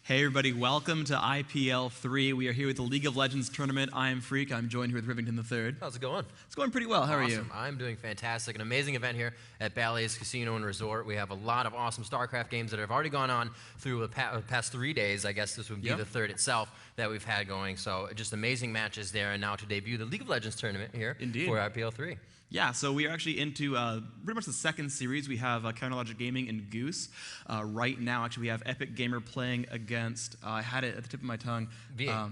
Hey everybody, welcome to IPL 3. We are here with the League of Legends tournament. I am Phreak. I'm joined here with Rivington III. How's it going? It's going pretty well. How are you? I'm doing fantastic. An amazing event here at Ballet's Casino and Resort. We have a lot of awesome StarCraft games that have already gone on through the past 3 days. I guess this would be the third itself that we've had going. So just amazing matches there. And now to debut the League of Legends tournament here for IPL 3. Yeah, so we are actually into pretty much the second series. We have CLG Gaming and Goose. Right now, actually, we have Epic Gamer playing against, I had it at the tip of my tongue. V8.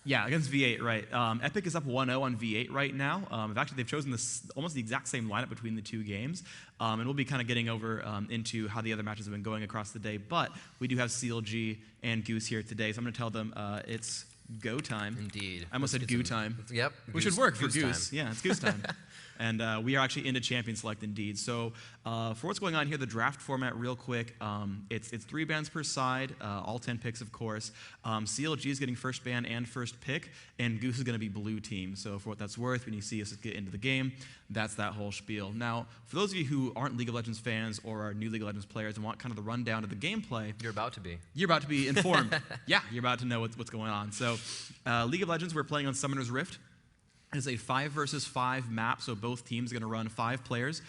Yeah, against V8, right. Epic is up 1-0 on V8 right now. Actually, they've chosen almost the exact same lineup between the two games. And we'll be kind of getting over into how the other matches have been going across the day. But we do have CLG and Goose here today, so I'm going to tell them it's go time. Indeed. I almost said goo time. Yep. Which should work for Goose. Time. Yeah, it's Goose time. And we are actually into Champion Select indeed. So for what's going on here, the draft format real quick, it's 3 bans per side, all 10 picks of course. CLG is getting first ban and first pick, and Goose is going to be blue team. So for what that's worth, when you see us get into the game, that's that whole spiel. Now, for those of you who aren't League of Legends fans or are new League of Legends players and want kind of the rundown of the gameplay. You're about to be. You're about to be informed. Yeah, you're about to know what's going on. So League of Legends, we're playing on Summoner's Rift. It's a 5 versus 5 map, so both teams are going to run 5 players.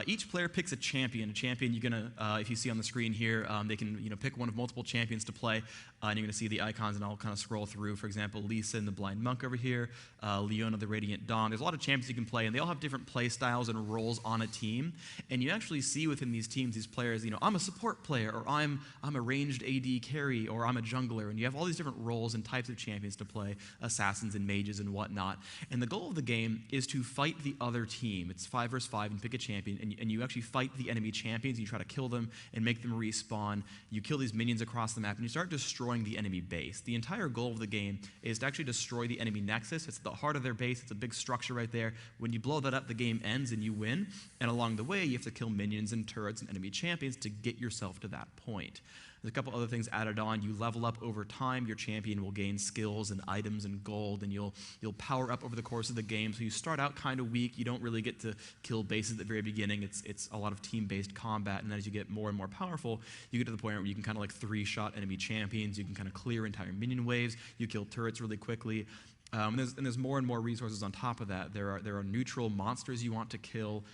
Each player picks a champion. A champion, you're going to, if you see on the screen here, they can pick one of multiple champions to play, and you're going to see the icons, and I'll kind of scroll through. For example, Lisa and the Blind Monk over here, Leona the Radiant Dawn. There's a lot of champions you can play, and they all have different play styles and roles on a team. And you actually see within these teams, these players, I'm a support player, or I'm a ranged AD carry, or I'm a jungler, and you have all these different roles and types of champions to play, assassins and mages and whatnot. And the goal of the game is to fight the other team. It's 5 versus 5, and pick a champion, and you actually fight the enemy champions. You try to kill them and make them respawn. You kill these minions across the map, and you start destroying the enemy base. The entire goal of the game is to actually destroy the enemy nexus. It's the heart of their base. It's a big structure right there. When you blow that up, the game ends and you win. And along the way, you have to kill minions and turrets and enemy champions to get yourself to that point. There's a couple other things added on. You level up over time. Your champion will gain skills and items and gold, and you'll power up over the course of the game. So you start out kind of weak. You don't really get to kill bases at the very beginning. It's a lot of team-based combat, and then as you get more and more powerful, you get to the point where you can kind of like 3-shot enemy champions. You can kind of clear entire minion waves. You kill turrets really quickly. And there's more and more resources on top of that. There are neutral monsters you want to kill.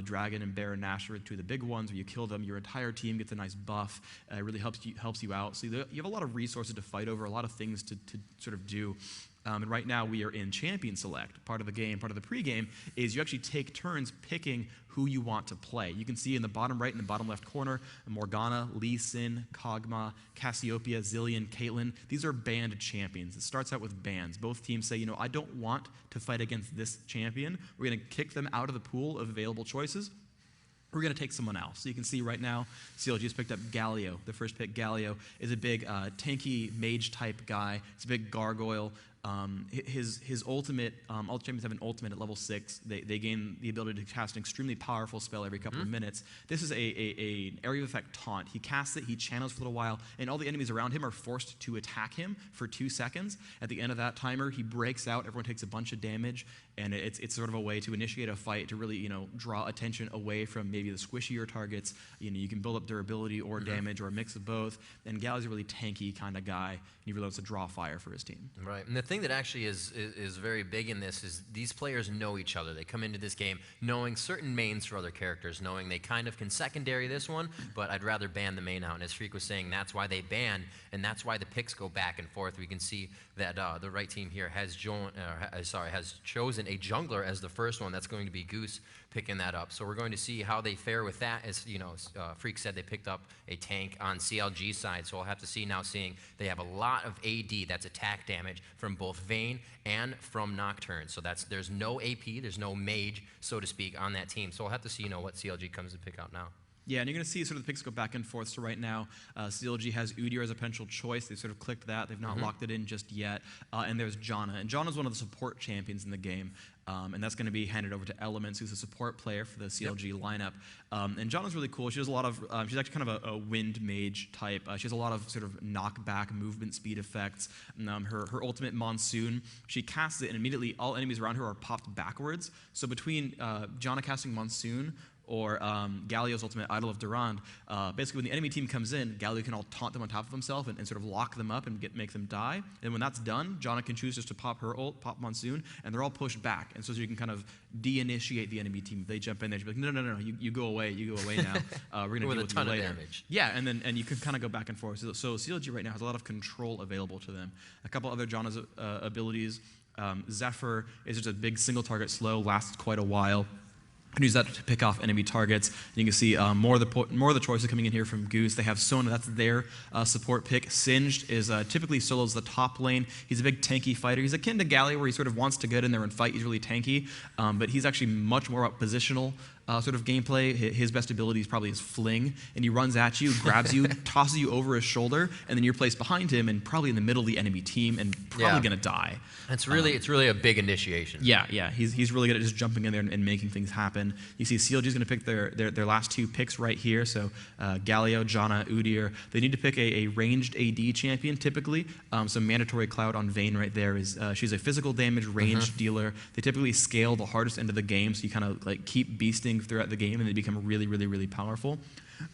Dragon and Bear and Nash are 2 of the big ones. Where you kill them, your entire team gets a nice buff. It really helps you out. So you have a lot of resources to fight over, a lot of things to sort of do. And right now we are in Champion Select. Part of the game, part of the pregame, is you actually take turns picking who you want to play. You can see in the bottom right and the bottom left corner, Morgana, Lee Sin, Kog'Meow, Cassiopeia, Zillion, Caitlyn. These are banned champions. It starts out with bans. Both teams say, I don't want to fight against this champion. We're going to kick them out of the pool of available choices. We're going to take someone else. So you can see right now, CLG has picked up Galio. The first pick, Galio, is a big tanky mage-type guy. It's a big gargoyle. His ultimate, all champions have an ultimate at level 6. They gain the ability to cast an extremely powerful spell every couple of minutes. This is an area of effect taunt. He casts it, he channels for a little while, and all the enemies around him are forced to attack him for 2 seconds. At the end of that timer, he breaks out, everyone takes a bunch of damage, and it's sort of a way to initiate a fight to really, draw attention away from maybe the squishier targets. You can build up durability or damage or a mix of both, and Galio's a really tanky kind of guy, and he really wants to draw fire for his team. Right, and the thing that actually is very big in this is these players know each other. They come into this game knowing certain mains for other characters, knowing they kind of can secondary this one, but I'd rather ban the main out. And as Phreak was saying, that's why they ban, and that's why the picks go back and forth. We can see that the right team here has chosen a jungler as the first one. That's going to be Goose, picking that up. So we're going to see how they fare with that. As you know, Phreak said they picked up a tank on CLG side, so we'll have to see now, seeing they have a lot of AD, that's attack damage, from both Vayne and from Nocturne. So there's no AP, there's no mage, so to speak, on that team. So we'll have to see, what CLG comes to pick out now. Yeah, and you're going to see sort of the picks go back and forth. So right now, CLG has Udyr as a potential choice. They've sort of clicked that. They've not locked it in just yet. And there's Janna. And Janna's one of the support champions in the game. And that's going to be handed over to Elementz, who's a support player for the CLG lineup. And Janna's really cool. She does a lot of, she's actually kind of a wind mage type. She has a lot of sort of knockback movement speed effects. Her ultimate Monsoon, she casts it and immediately all enemies around her are popped backwards. So between Janna casting Monsoon or Galio's ultimate Idol of Durand, basically when the enemy team comes in, Galio can all taunt them on top of himself and sort of lock them up and make them die. And when that's done, Janna can choose just to pop her ult, pop Monsoon, and they're all pushed back. And so you can kind of de-initiate the enemy team. If they jump in there, she'll be like, no, you go away now. We're going to deal with you later. Of damage. Yeah, and you can kind of go back and forth. So CLG right now has a lot of control available to them. A couple other Janna's abilities. Zephyr is just a big single target slow, lasts quite a while. You can use that to pick off enemy targets. And you can see more of the choices coming in here from Goose. They have Sona, that's their support pick. Singed is typically solos the top lane. He's a big tanky fighter. He's akin to Galio, where he sort of wants to get in there and fight. He's really tanky, but he's actually much more about positional sort of gameplay. His best ability is probably his fling, and he runs at you, grabs you, tosses you over his shoulder, and then you're placed behind him and probably in the middle of the enemy team and probably going to die. It's really a big initiation. Yeah. He's really good at just jumping in there and making things happen. You see CLG is going to pick their last two picks right here. So Galio, Janna, Udyr. They need to pick a ranged AD champion typically. So MandatoryCloud on Vayne right there is she's a physical damage ranged dealer. They typically scale the hardest end of the game, so you kind of like keep beasting throughout the game and they become really powerful.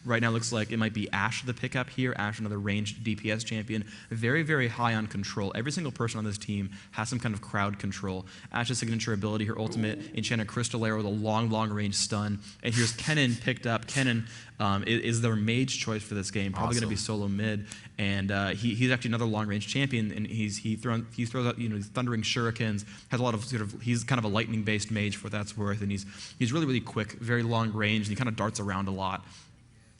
Right now it looks like it might be Ashe the pickup here. Ashe, another ranged DPS champion. Very high on control. Every single person on this team has some kind of crowd control. Ashe's signature ability, her ultimate, Enchanted Crystal Arrow with a long range stun. And here's Kennen picked up. Kennen is their mage choice for this game. Probably going to be solo mid. And he's actually another long range champion. And he throws out these thundering shurikens. Has a lot of he's kind of a lightning based mage for what that's worth. And he's really quick, very long range, and he kind of darts around a lot.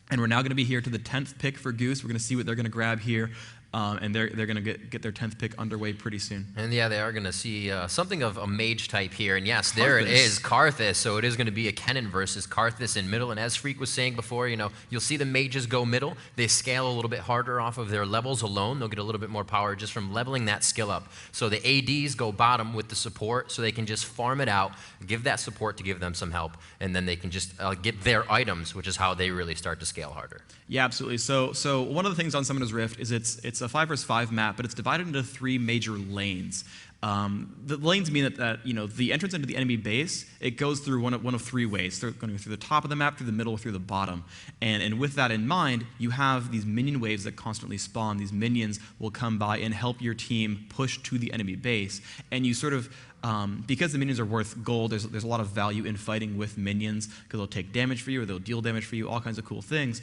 And we're now going to be here to the 10th pick for Goose. We're going to see what they're going to grab here. And they're going to get their 10th pick underway pretty soon. And yeah, they are going to see something of a mage type here. And yes, there it is, Karthus. So it is going to be a Kennen versus Karthus in middle. And as Phreak was saying before, you'll see the mages go middle. They scale a little bit harder off of their levels alone. They'll get a little bit more power just from leveling that skill up. So the ADs go bottom with the support, so they can just farm it out, give that support to give them some help, and then they can just get their items, which is how they really start to scale harder. Yeah, absolutely. So one of the things on Summoner's Rift is it's a 5 versus 5 map, but it's divided into 3 major lanes. The lanes mean that the entrance into the enemy base, it goes through one of 3 ways. They're going through the top of the map, through the middle, through the bottom. And with that in mind, you have these minion waves that constantly spawn. These minions will come by and help your team push to the enemy base. And you sort of because the minions are worth gold, there's a lot of value in fighting with minions because they'll take damage for you or they'll deal damage for you, all kinds of cool things.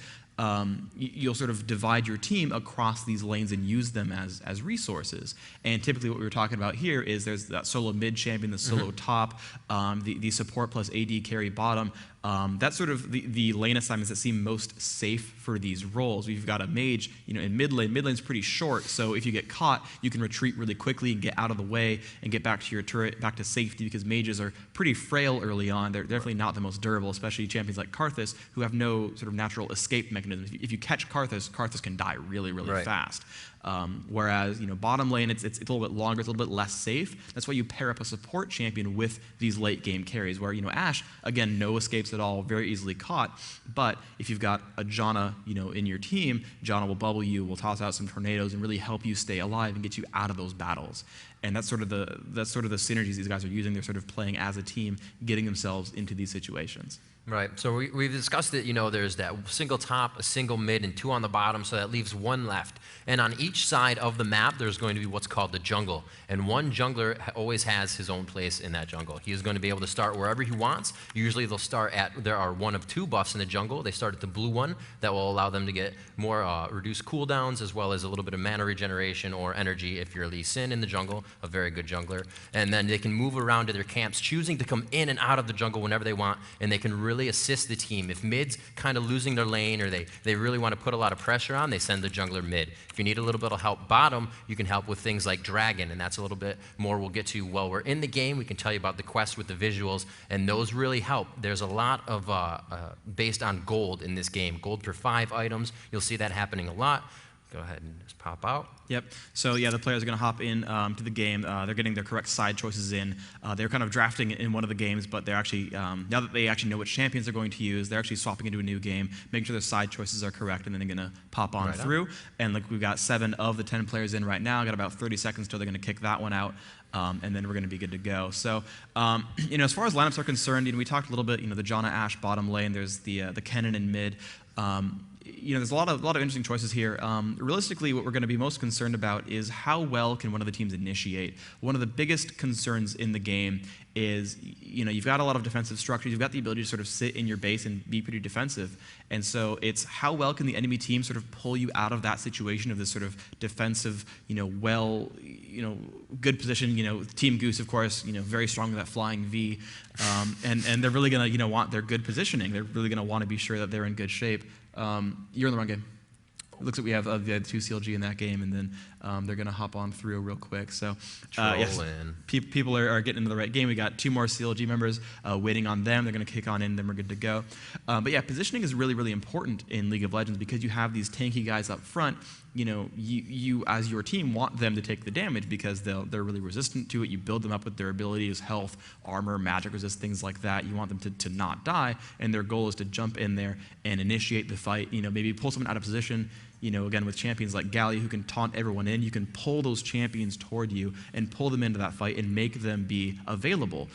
You'll sort of divide your team across these lanes and use them as resources. And typically what we were talking about here is there's that solo mid champion, the solo top, the support plus AD carry bottom. That's sort of the lane assignments that seem most safe for these roles. We've got a mage, in mid lane. Mid lane's pretty short, so if you get caught, you can retreat really quickly and get out of the way and get back to your turret, back to safety, because mages are pretty frail early on. They're definitely not the most durable, especially champions like Karthus, who have no sort of natural escape mechanism. If you catch Karthus, Karthus can die really fast. Whereas, bottom lane, it's a little bit longer, it's a little bit less safe. That's why you pair up a support champion with these late game carries, where, Ashe, again, no escapes at all, very easily caught. But if you've got a Janna, in your team, Janna will bubble you, will toss out some tornadoes and really help you stay alive and get you out of those battles. And that's sort of the synergies these guys are using. They're sort of playing as a team, getting themselves into these situations. Right. So we've discussed it. There's that single top, a single mid, and 2 on the bottom. So that leaves 1 left. And on each side of the map, there's going to be what's called the jungle. And one jungler always has his own place in that jungle. He is going to be able to start wherever he wants. Usually they'll start there are 1 of 2 buffs in the jungle. They start at the blue one that will allow them to get more reduced cooldowns, as well as a little bit of mana regeneration or energy if you're Lee Sin in the jungle, a very good jungler. And then they can move around to their camps, choosing to come in and out of the jungle whenever they want, and they can really assist the team. If mid's kind of losing their lane, or they really want to put a lot of pressure on, they send the jungler mid. If you need a little bit of help bottom, you can help with things like Dragon, and that's a little bit more we'll get to while we're in the game. We can tell you about the quest with the visuals, and those really help. There's a lot of based on gold in this game. Gold per 5 items. You'll see that happening a lot. Go ahead and just pop out. Yep. So yeah, the players are going to hop in to the game. They're getting their correct side choices in. They're kind of drafting in one of the games, but they're actually now that they actually know which champions they're going to use, they're actually swapping into a new game, making sure their side choices are correct, and then they're going to pop on through. And like we've got 7 of the 10 players in right now. Got about 30 seconds till they're going to kick that one out. And then we're going to be good to go. So, as far as lineups are concerned, we talked a little bit. The Janna Ashe bottom lane. There's the Kennen in mid. There's a lot of interesting choices here. Realistically, what we're going to be most concerned about is how well can one of the teams initiate. One of the biggest concerns in the game is, you've got a lot of defensive structures. You've got the ability to sort of sit in your base and be pretty defensive. And so it's how well can the enemy team sort of pull you out of that situation of this sort of defensive, good position. Team Goose, of course, very strong with that flying V. And they're really going to, want their good positioning. They're really going to want to be sure that they're in good shape. You're in the wrong game. It looks like we have 2 CLG in that game, and then they're going to hop on through real quick. So, yes, people are getting into the right game. We got 2 more CLG members waiting on them. They're going to kick on in, then we're good to go. But yeah, positioning is really, really important in League of Legends because you have these tanky guys up front. You as your team want them to take the damage because they're really resistant to it. You build them up with their abilities, health, armor, magic resist, things like that. You want them to not die, and their goal is to jump in there and initiate the fight. Maybe pull someone out of position. Again, with champions like Galio who can taunt everyone in, you can pull those champions toward you and pull them into that fight and make them be available.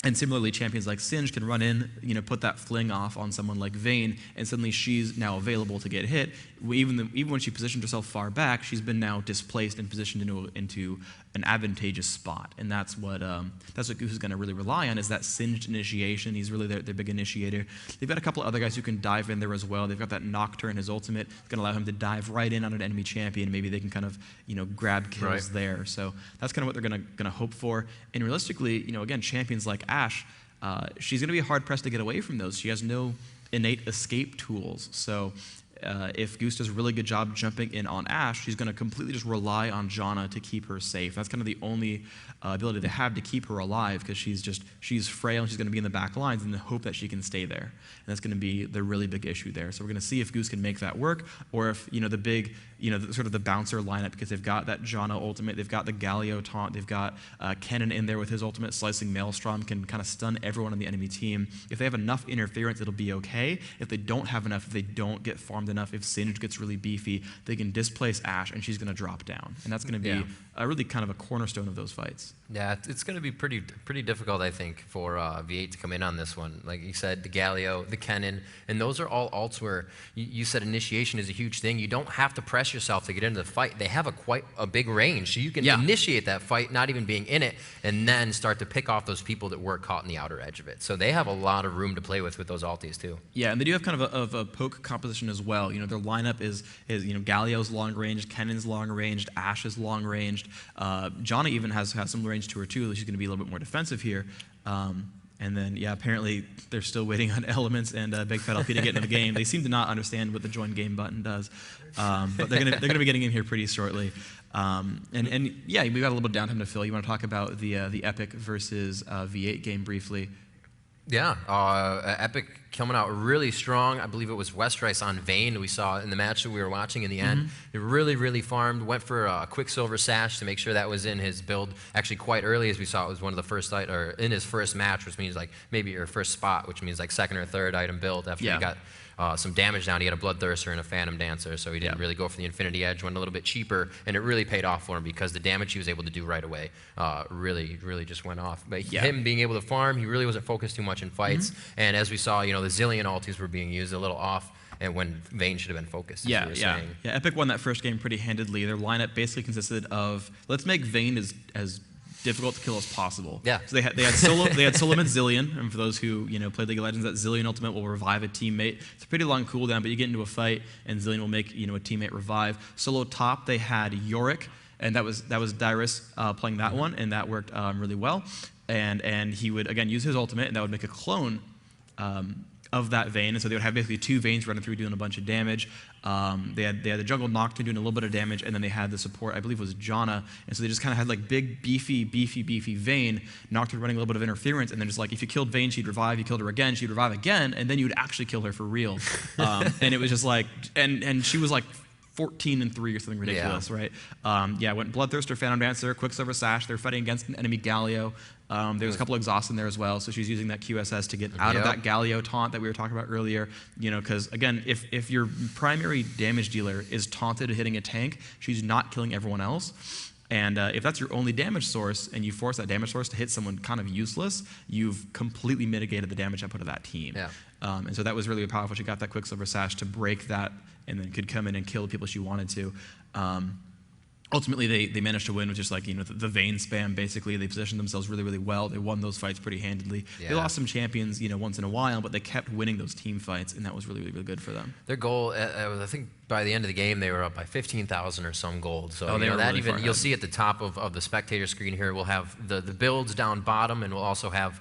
And similarly, champions like Singe can run in, put that fling off on someone like Vayne, and suddenly she's now available to get hit. Even when she positioned herself far back, she's been now displaced and positioned into an advantageous spot. And that's what Goose is going to really rely on, is that Singed initiation. He's really their big initiator. They've got a couple of other guys who can dive in there as well. They've got that Nocturne, his ultimate. It's going to allow him to dive right in on an enemy champion. Maybe they can kind of, grab kills there. So that's kind of what they're going to hope for. And realistically, again, champions like Ashe, she's going to be hard-pressed to get away from those. She has no innate escape tools. So if Goose does a really good job jumping in on Ashe, she's going to completely just rely on Janna to keep her safe. That's kind of the only ability they have to keep her alive, because she's frail and she's going to be in the back lines in the hope that she can stay there. And that's going to be the really big issue there. So we're going to see if Goose can make that work, or if the big, sort of the bouncer lineup, because they've got that Janna ultimate, they've got the Galio taunt, they've got Kennen in there with his ultimate slicing Maelstrom, can kind of stun everyone on the enemy team. If they have enough interference, it'll be okay. If they don't have enough, if they don't get farmed enough, if Singe gets really beefy, they can displace Ashe and she's going to drop down. And that's going to be really kind of a cornerstone of those fights. Yeah, it's going to be pretty difficult, I think, for V8 to come in on this one. Like you said, the Galio, the Kennen, and those are all ults where you said initiation is a huge thing. You don't have to press yourself to get into the fight. They have quite a big range, so you can initiate that fight, not even being in it, and then start to pick off those people that were caught in the outer edge of it. So they have a lot of room to play with those ultis too. Yeah, and they do have kind of a poke composition as well. Their lineup is Galio's long ranged, Kennen's long ranged, Ashe is long ranged. Janna even has some range to her too. She's going to be a little bit more defensive here. And then, apparently they're still waiting on Elementz and Bigfatlp to get into the game. They seem to not understand what the join game button does, but they're going to be getting in here pretty shortly. And we've got a little bit of downtime to fill. You want to talk about the Epic versus V8 game briefly? Yeah, Epic coming out really strong. I believe it was Westrice on Vayne we saw in the match that we were watching in the end. They really farmed, went for a Quicksilver Sash to make sure that was in his build actually quite early, as we saw it was one of the first, or in his first match, which means like maybe your first spot, which means like second or third item build after he got some damage down. He had a Bloodthirster and a Phantom Dancer, so he didn't really go for the Infinity Edge, went a little bit cheaper, and it really paid off for him because the damage he was able to do right away really just went off. But him being able to farm, he really wasn't focused too much in fights, and as we saw, the zillion ultis were being used a little off, and when Vayne should have been focused. Yeah, Epic won that first game pretty handedly. Their lineup basically consisted of, let's make Vayne as difficult to kill as possible. Yeah. So they had Solomon Zillion, and for those who played League of Legends, that Zillion ultimate will revive a teammate. It's a pretty long cooldown, but you get into a fight, and Zillion will make a teammate revive. Solo top, they had Yorick, and that was Dyrus playing that one, and that worked really well. And he would again use his ultimate, and that would make a clone of that Vayne, and so they would have basically 2 Vaynes running through doing a bunch of damage. They had the jungle Nocturne doing a little bit of damage, and then they had the support, I believe was Janna, and so they just kind of had like big, beefy Vayne, Nocturne running a little bit of interference, and then just like if you killed Vayne, she'd revive, you killed her again, she'd revive again, and then you would actually kill her for real. And it was just like, and she was like 14-3 or something ridiculous, right? Went Bloodthirster, Phantom Dancer, Quicksilver Sash. They're fighting against an enemy Galio. There was a couple of exhausts in there as well, so she's using that QSS to get out of that Galio taunt that we were talking about earlier. Because again, if your primary damage dealer is taunted hitting a tank, she's not killing everyone else. And if that's your only damage source, and you force that damage source to hit someone kind of useless, you've completely mitigated the damage output of that team. Yeah. And so that was really powerful. She got that Quicksilver Sash to break that, and then could come in and kill the people she wanted to. Ultimately, they managed to win with just like the Vayne spam. Basically, they positioned themselves really well. They won those fights pretty handedly. Yeah. They lost some champions once in a while, but they kept winning those team fights, and that was really good for them. Their goal, I think by the end of the game, they were up by 15,000 or some gold. So they were that really even you'll see at the top of the spectator screen here. We'll have the builds down bottom, and we'll also have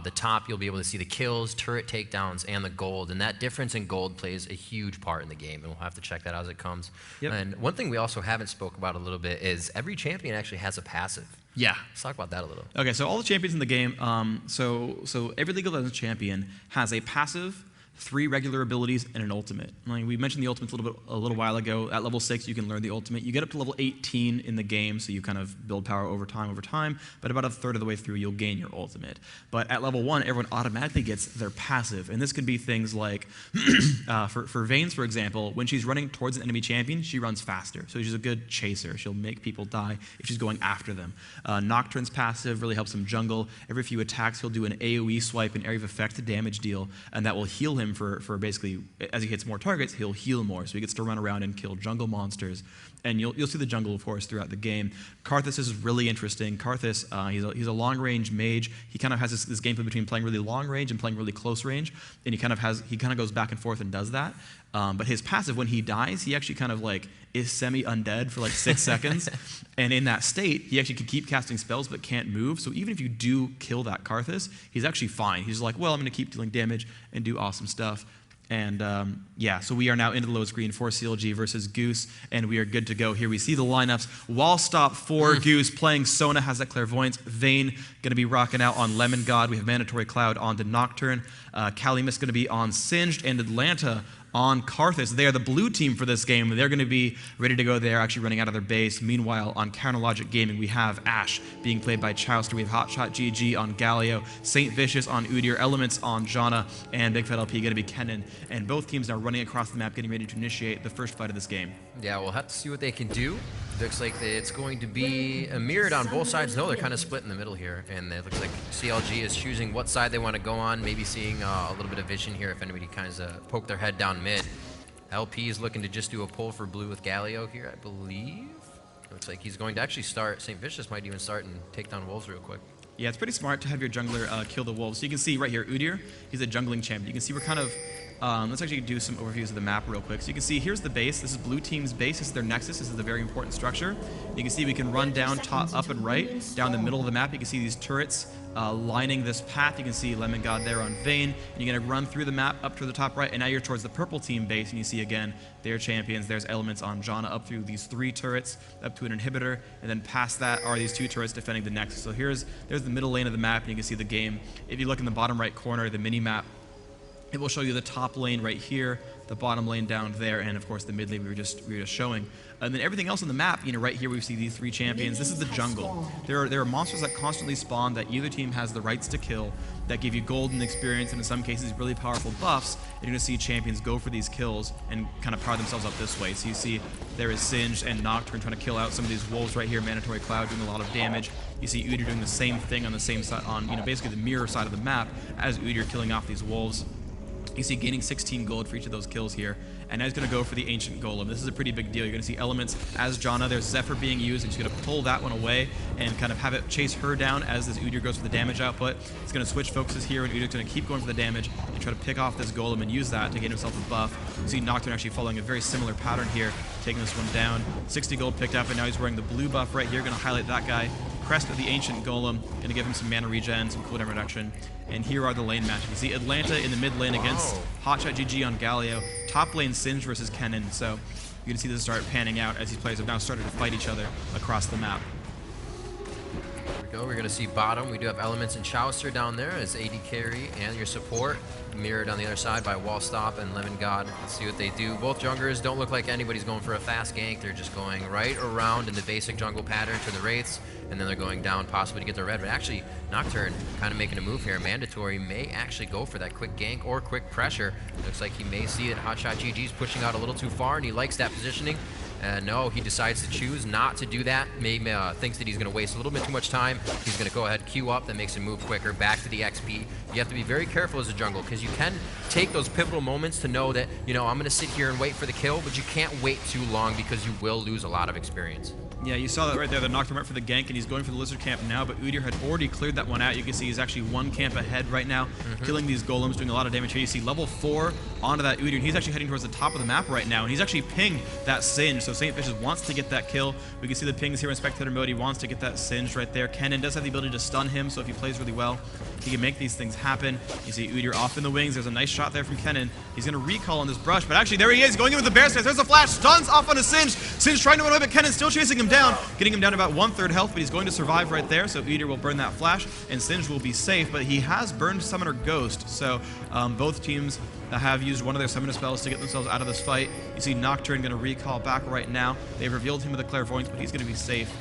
the top. You'll be able to see the kills, turret takedowns, and the gold. And that difference in gold plays a huge part in the game, and we'll have to check that out as it comes. Yep. And one thing we also haven't spoke about a little bit is every champion actually has a passive. Yeah. Let's talk about that a little. Okay, so all the champions in the game, so every League of Legends champion has a passive, 3 regular abilities, and an ultimate. We mentioned the ultimates a little while ago. At level 6, you can learn the ultimate. You get up to level 18 in the game, so you kind of build power over time, but about a third of the way through, you'll gain your ultimate. But at level 1, everyone automatically gets their passive, and this could be things like, for Vayne's, for example, when she's running towards an enemy champion, she runs faster, so she's a good chaser. She'll make people die if she's going after them. Nocturne's passive really helps him jungle. Every few attacks, he'll do an AoE swipe, an area of effect damage deal, and that will heal him for basically, as he hits more targets, he'll heal more, so he gets to run around and kill jungle monsters. And you'll see the jungle, of course, throughout the game. Karthus is really interesting. Karthus, he's a long-range mage. He kind of has this gameplay between playing really long range and playing really close range, and he kind of goes back and forth and does that. But his passive, when he dies, he actually kind of like is semi-undead for like 6 seconds, and in that state, he actually can keep casting spells but can't move. So even if you do kill that Karthus, he's actually fine. He's like, well, I'm going to keep dealing damage and do awesome stuff. And so we are now into the load screen for CLG versus Goose, and we are good to go. Here we see the lineups. Wallstop for Goose, playing Sona, has that Clairvoyance. Vayne going to be rocking out on Lemongod. We have MandatoryCloud on to Nocturne. Calimist going to be on Singed, and Atlanta on Karthus. They are the blue team for this game. They're going to be ready to go. They're actually running out of their base. Meanwhile, on Counterlogic Gaming, we have Ashe being played by Chauster. We have HotshotGG on Galio, Saintvicious on Udyr, Elementz on Janna, and Bigfatlp going to be Kennen. And both teams are running across the map, getting ready to initiate the first fight of this game. Yeah, we'll have to see what they can do. Looks like it's going to be mirrored on both sides. No, they're kind of split in the middle here, and it looks like CLG is choosing what side they want to go on, maybe seeing a little bit of vision here if anybody kind of poke their head down mid. LP is looking to just do a pull for blue with Galio here, I believe. Looks like he's going to actually start. Saintvicious might even start and take down wolves real quick. Yeah, it's pretty smart to have your jungler kill the wolves. So you can see right here, Udyr, he's a jungling champion. You can see we're kind of, let's actually do some overviews of the map real quick. So you can see here's the base. This is blue team's base. This is their nexus. This is a very important structure. You can see we can run down, top, up, and right. Down the middle of the map, you can see these turrets lining this path. You can see Lemongod there on Vayne. And you're going to run through the map up to the top right, and now you're towards the purple team base, and you see again their champions. There's Elementz on Janna up through these 3 turrets, up to an inhibitor, and then past that are these 2 turrets defending the nexus. So there's the middle lane of the map, and you can see the game. If you look in the bottom right corner, the mini map It will show you the top lane right here, the bottom lane down there, and of course the mid lane we were just showing. And then everything else on the map, right here we see these 3 champions. This is the jungle. There are monsters that constantly spawn that either team has the rights to kill, that give you golden experience, and in some cases really powerful buffs. And you're going to see champions go for these kills and kind of power themselves up this way. So you see there is Singed and Nocturne trying to kill out some of these wolves right here. MandatoryCloud doing a lot of damage. You see Udyr doing the same thing on the same side, on basically the mirror side of the map as Udyr killing off these wolves. You see gaining 16 gold for each of those kills here. And now he's going to go for the Ancient Golem. This is a pretty big deal. You're going to see Elementz as Janna. There's Zephyr being used, and he's going to pull that one away and kind of have it chase her down as this Udyr goes for the damage output. He's going to switch focuses here, and Udyr's going to keep going for the damage and try to pick off this Golem and use that to gain himself a buff. You see Nocturne actually following a very similar pattern here, taking this one down. 60 gold picked up, and now he's wearing the blue buff right here. Going to highlight that guy. Crest of the Ancient Golem, going to give him some mana regen, some cooldown reduction. And here are the lane matches. You see Atlanta in the mid lane against HotshotGG on Galio. Top lane Singed versus Kennen. So you're going to see this start panning out as these players have now started to fight each other across the map. Here we go. We're going to see bottom. We do have Elementz and Chauster down there as AD carry and your support. Mirrored on the other side by Wallstop and Lemongod. Let's see what they do. Both junglers don't look like anybody's going for a fast gank. They're just going right around in the basic jungle pattern to the Wraiths, and then they're going down possibly to get the red. But actually, Nocturne kind of making a move here. Mandatory may actually go for that quick gank or quick pressure. Looks like he may see that HotshotGG's pushing out a little too far, and he likes that positioning. No, he decides to choose not to do that. Maybe thinks that he's going to waste a little bit too much time. He's going to go ahead, queue up, that makes him move quicker, back to the XP. You have to be very careful as a jungle, because you can take those pivotal moments to know that, I'm going to sit here and wait for the kill, but you can't wait too long because you will lose a lot of experience. Yeah, you saw that right there. The Nocturne went for the gank, and he's going for the Lizard Camp now, but Udyr had already cleared that one out. You can see he's actually 1 camp ahead right now, killing these golems, doing a lot of damage here. You see level 4 onto that Udyr, and he's actually heading towards the top of the map right now, and he's actually pinged that Singe, so Saintvicious wants to get that kill. We can see the pings here in Spectator mode. He wants to get that Singe right there. Kennen does have the ability to stun him, so if he plays really well, he can make these things happen. You see Udyr off in the wings. There's a nice shot there from Kennen. He's going to recall on this brush, but actually there he is, going in with the bear stairs. There's a flash, stuns off on a Singe. Singe trying to run away, but Kennen still chasing him down, getting him down to about 1/3 health, but he's going to survive right there, so Udyr will burn that flash, and Singe will be safe, but he has burned Summoner Ghost, so both teams that have used one of their summoner spells to get themselves out of this fight. You see Nocturne going to recall back right now. They've revealed him with a Clairvoyance, but he's going to be safe.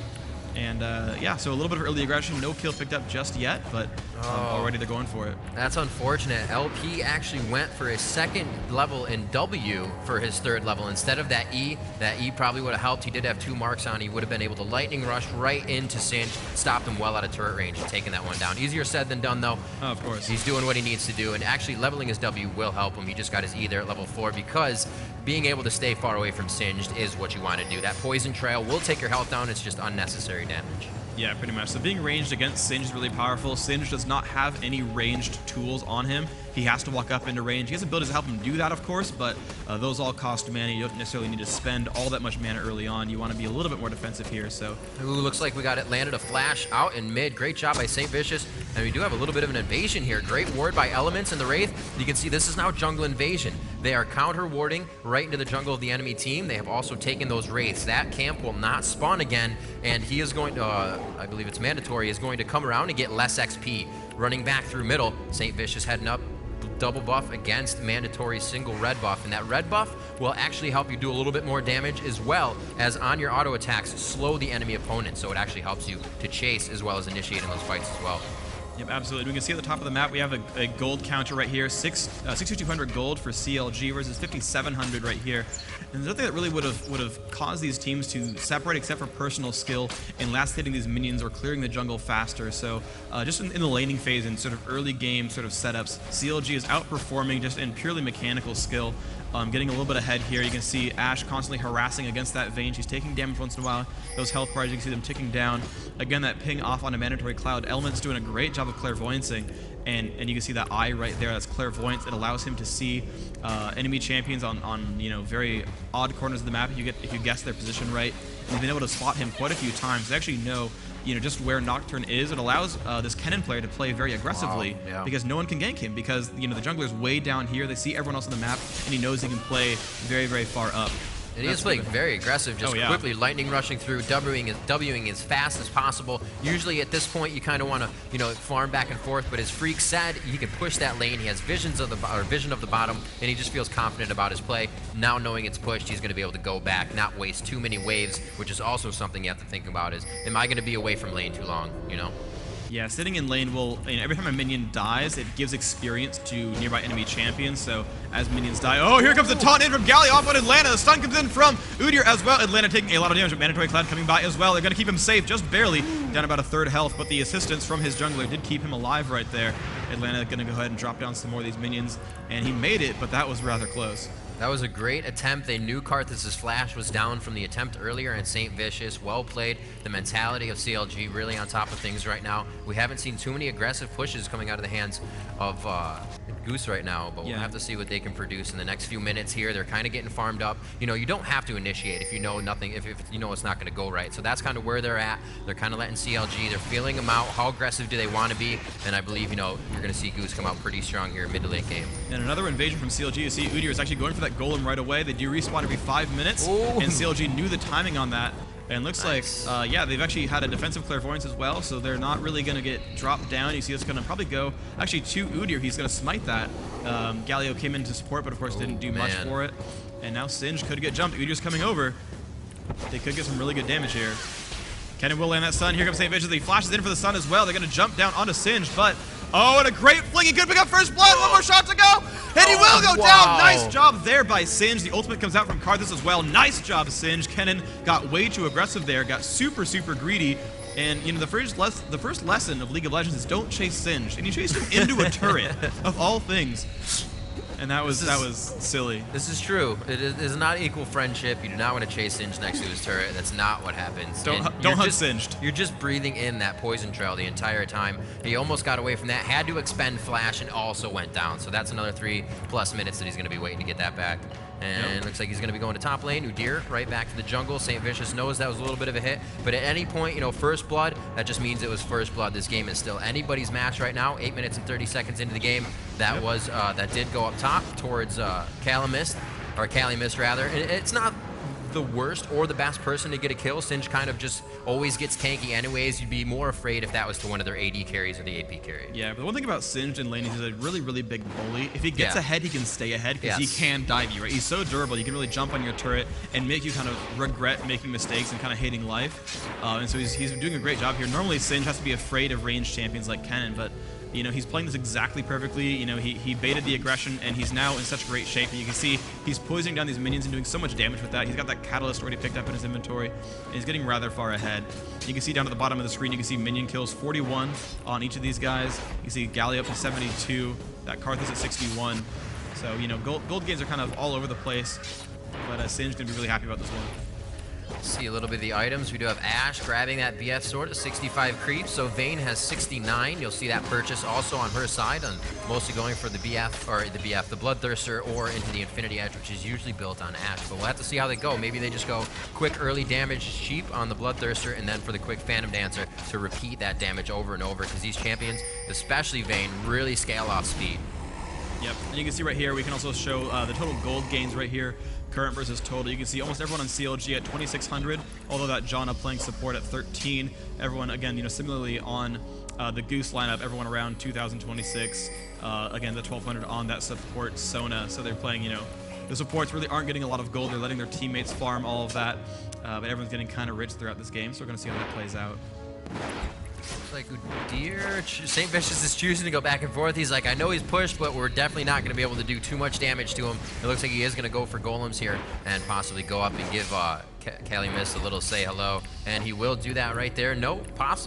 And yeah, so a little bit of early aggression. No kill picked up just yet, but already they're going for it. That's unfortunate. LP actually went for his 2nd level in W for his 3rd level instead of that E. That E probably would have helped. He did have 2 marks on. He would have been able to lightning rush right into Singe, stopped him well out of turret range and taken that one down. Easier said than done, though. Oh, of course. He's doing what he needs to do, and actually leveling his W will help him. He just got his E there at level 4 because being able to stay far away from Singed is what you want to do. That poison trail will take your health down. It's just unnecessary damage. Yeah, pretty much. So being ranged against Singe is really powerful. Singe does not have any ranged tools on him. He has to walk up into range. He has abilities to help him do that, of course, but those all cost mana. You don't necessarily need to spend all that much mana early on. You want to be a little bit more defensive here, so. Ooh, looks like we got it landed a flash out in mid. Great job by Saintvicious. And we do have a little bit of an invasion here. Great ward by Elementz and the Wraith. You can see this is now jungle invasion. They are counter warding right into the jungle of the enemy team. They have also taken those Wraiths. That camp will not spawn again, and he is going to, I believe it's Mandatory, is going to come around and get less XP. Running back through middle, Saintvicious heading up. Double buff against Mandatory single red buff, and that red buff will actually help you do a little bit more damage as well as on your auto attacks slow the enemy opponent, so it actually helps you to chase as well as initiate in those fights as well. Yep, absolutely. We can see at the top of the map we have a gold counter right here, 6,200 gold for CLG versus 5,700 right here. And there's nothing that really would have caused these teams to separate except for personal skill and last hitting these minions or clearing the jungle faster. So just in the laning phase and sort of early game sort of setups, CLG is outperforming just in purely mechanical skill. Getting a little bit ahead here. You can see Ashe constantly harassing against that Vayne. She's taking damage once in a while. Those health bars, you can see them ticking down. Again, that ping off on a MandatoryCloud. Elementz doing a great job of clairvoyancing. And you can see that eye right there, that's clairvoyance. It allows him to see enemy champions on very odd corners of the map if you guess their position right. And he's been able to spot him quite a few times. They actually know just where Nocturne is. It allows this Kennen player to play very aggressively because no one can gank him because the jungler's way down here. They see everyone else on the map, and he knows he can play very, very far up. And he is playing very aggressive, just quickly lightning rushing through, Wing as fast as possible. Usually at this point, you kind of want to, you know, farm back and forth, but as Phreak said, he can push that lane. He has vision of the bottom, and he just feels confident about his play. Now knowing it's pushed, he's going to be able to go back, not waste too many waves, which is also something you have to think about is, am I going to be away from lane too long, you know? Yeah, sitting in lane will, you know, every time a minion dies, it gives experience to nearby enemy champions, so as minions die, oh, here comes the taunt in from Galio off on Atlanta, the stun comes in from Udyr as well, Atlanta taking a lot of damage, but MandatoryCloud coming by as well, they're going to keep him safe, just barely, down about a third health, but the assistance from his jungler did keep him alive right there. Atlanta going to go ahead and drop down some more of these minions, and he made it, but that was rather close. That was a great attempt. They knew Karthus' flash was down from the attempt earlier, and Saintvicious, well played. The mentality of CLG really on top of things right now. We haven't seen too many aggressive pushes coming out of the hands of Goose right now, but we'll have to see what they can produce in the next few minutes here. They're kind of getting farmed up. You know, you don't have to initiate if you know nothing, if you know it's not going to go right. So that's kind of where they're at. They're kind of letting CLG, they're feeling them out. How aggressive do they want to be? And I believe, you know, you're going to see Goose come out pretty strong here mid to late game. And another invasion from CLG. You see Udyr is actually going for that golem right away. They do respawn every 5 minutes, and CLG knew the timing on that. And looks like, yeah, they've actually had a defensive clairvoyance as well, so they're not really going to get dropped down. You see it's going to probably go, actually, to Udyr. He's going to smite that. Galio came in to support, but of course didn't do much for it. And now Singe could get jumped. Udyr's coming over. They could get some really good damage here. Kennen will land that stun. Here comes Saintvicious. He flashes in for the stun as well. They're going to jump down onto Singe, but oh, and a great fling. He could pick up first blood. One more shot to go. And he will go down. Nice job there by Singe. The ultimate comes out from Karthus as well. Nice job, Singe. Kennen got way too aggressive there. Got super, super greedy. And, you know, the first lesson of League of Legends is don't chase Singe. And you chased him into a turret, of all things. And that was silly. This is true. It is not equal friendship. You do not want to chase Singe next to his turret. That's not what happens. Don't hunt Singed. You're just breathing in that poison trail the entire time. He almost got away from that. Had to expend flash and also went down. So that's another 3+ minutes that he's going to be waiting to get that back. And looks like he's going to be going to top lane. Udyr right back to the jungle. Saintvicious knows that was a little bit of a hit. But at any point, you know, first blood, that just means it was first blood. This game is still anybody's match right now. 8 minutes and 30 seconds into the game. That was that did go up top towards Calimist, or Calimist rather. And it's not the worst or the best person to get a kill. Singe kind of just always gets tanky anyways. You'd be more afraid if that was to one of their AD carries or the AP carry. Yeah, but the one thing about Singed in lane is he's a really, really big bully. If he gets ahead, he can stay ahead because he can dive you, right? He's so durable. He can really jump on your turret and make you kind of regret making mistakes and kind of hating life. And so he's doing a great job here. Normally, Singe has to be afraid of ranged champions like Kennen, but you know, he's playing this exactly perfectly. You know, he baited the aggression, and he's now in such great shape. And you can see he's poisoning down these minions and doing so much damage with that. He's got that catalyst already picked up in his inventory, and he's getting rather far ahead. You can see down at the bottom of the screen, you can see minion kills, 41 on each of these guys. You can see Galio up to 72, that Karthus at 61. So, you know, gold games are kind of all over the place, but Singe's going to be really happy about this one. See a little bit of the items. We do have Ashe grabbing that BF sword at 65 creep. So Vayne has 69. You'll see that purchase also on her side, and mostly going for the BF, or the Bloodthirster, or into the Infinity Edge, which is usually built on Ashe. But we'll have to see how they go. Maybe they just go quick early damage cheap on the Bloodthirster, and then for the quick Phantom Dancer to repeat that damage over and over, because these champions, especially Vayne, really scale off speed. Yep, and you can see right here, we can also show the total gold gains right here. Current versus total. You can see almost everyone on CLG at 2,600, although that Janna playing support at 13. Everyone, again, you know, similarly on the Goose lineup, everyone around 2,026. Again, the 1,200 on that support Sona. So they're playing, you know, the supports really aren't getting a lot of gold. They're letting their teammates farm all of that. But everyone's getting kind of rich throughout this game, so we're going to see how that plays out. Looks like Udyr, Saintvicious is choosing to go back and forth. He's like, I know he's pushed, but we're definitely not going to be able to do too much damage to him. It looks like he is going to go for golems here and possibly go up and give Calimist a little say hello, and he will do that right there. No,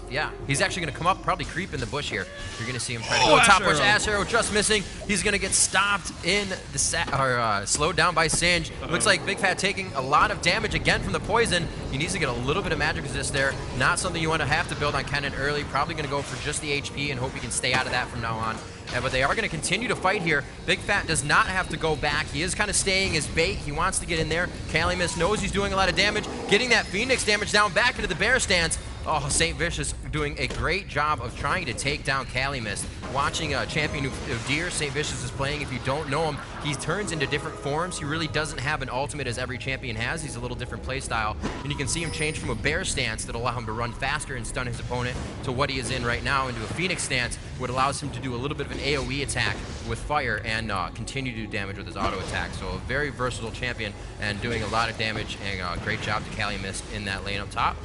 yeah. He's actually going to come up, probably creep in the bush here. You're going to see him try to go top bush. Ashe arrow just missing. He's going to get stopped in the slowed down by Singe. Looks like Bigfatlp taking a lot of damage again from the poison. He needs to get a little bit of magic resist there. Not something you want to have to build on Kennen early. Probably going to go for just the HP and hope he can stay out of that from now on. But they are going to continue to fight here. Bigfatlp does not have to go back. He is kind of staying as bait. He wants to get in there. Calimist knows he's doing a lot of damage. Getting that Phoenix damage down back into the bear stance. Oh, Saintvicious doing a great job of trying to take down Calimist. watching Champion Udyr. Saintvicious is playing. If you don't know him, he turns into different forms. He really doesn't have an ultimate as every champion has. He's a little different play style. And you can see him change from a bear stance that allow him to run faster and stun his opponent to what he is in right now into a Phoenix stance, what allows him to do a little bit of an AoE attack with fire and continue to do damage with his auto attack. So a very versatile champion and doing a lot of damage, and great job to Calimist in that lane up top.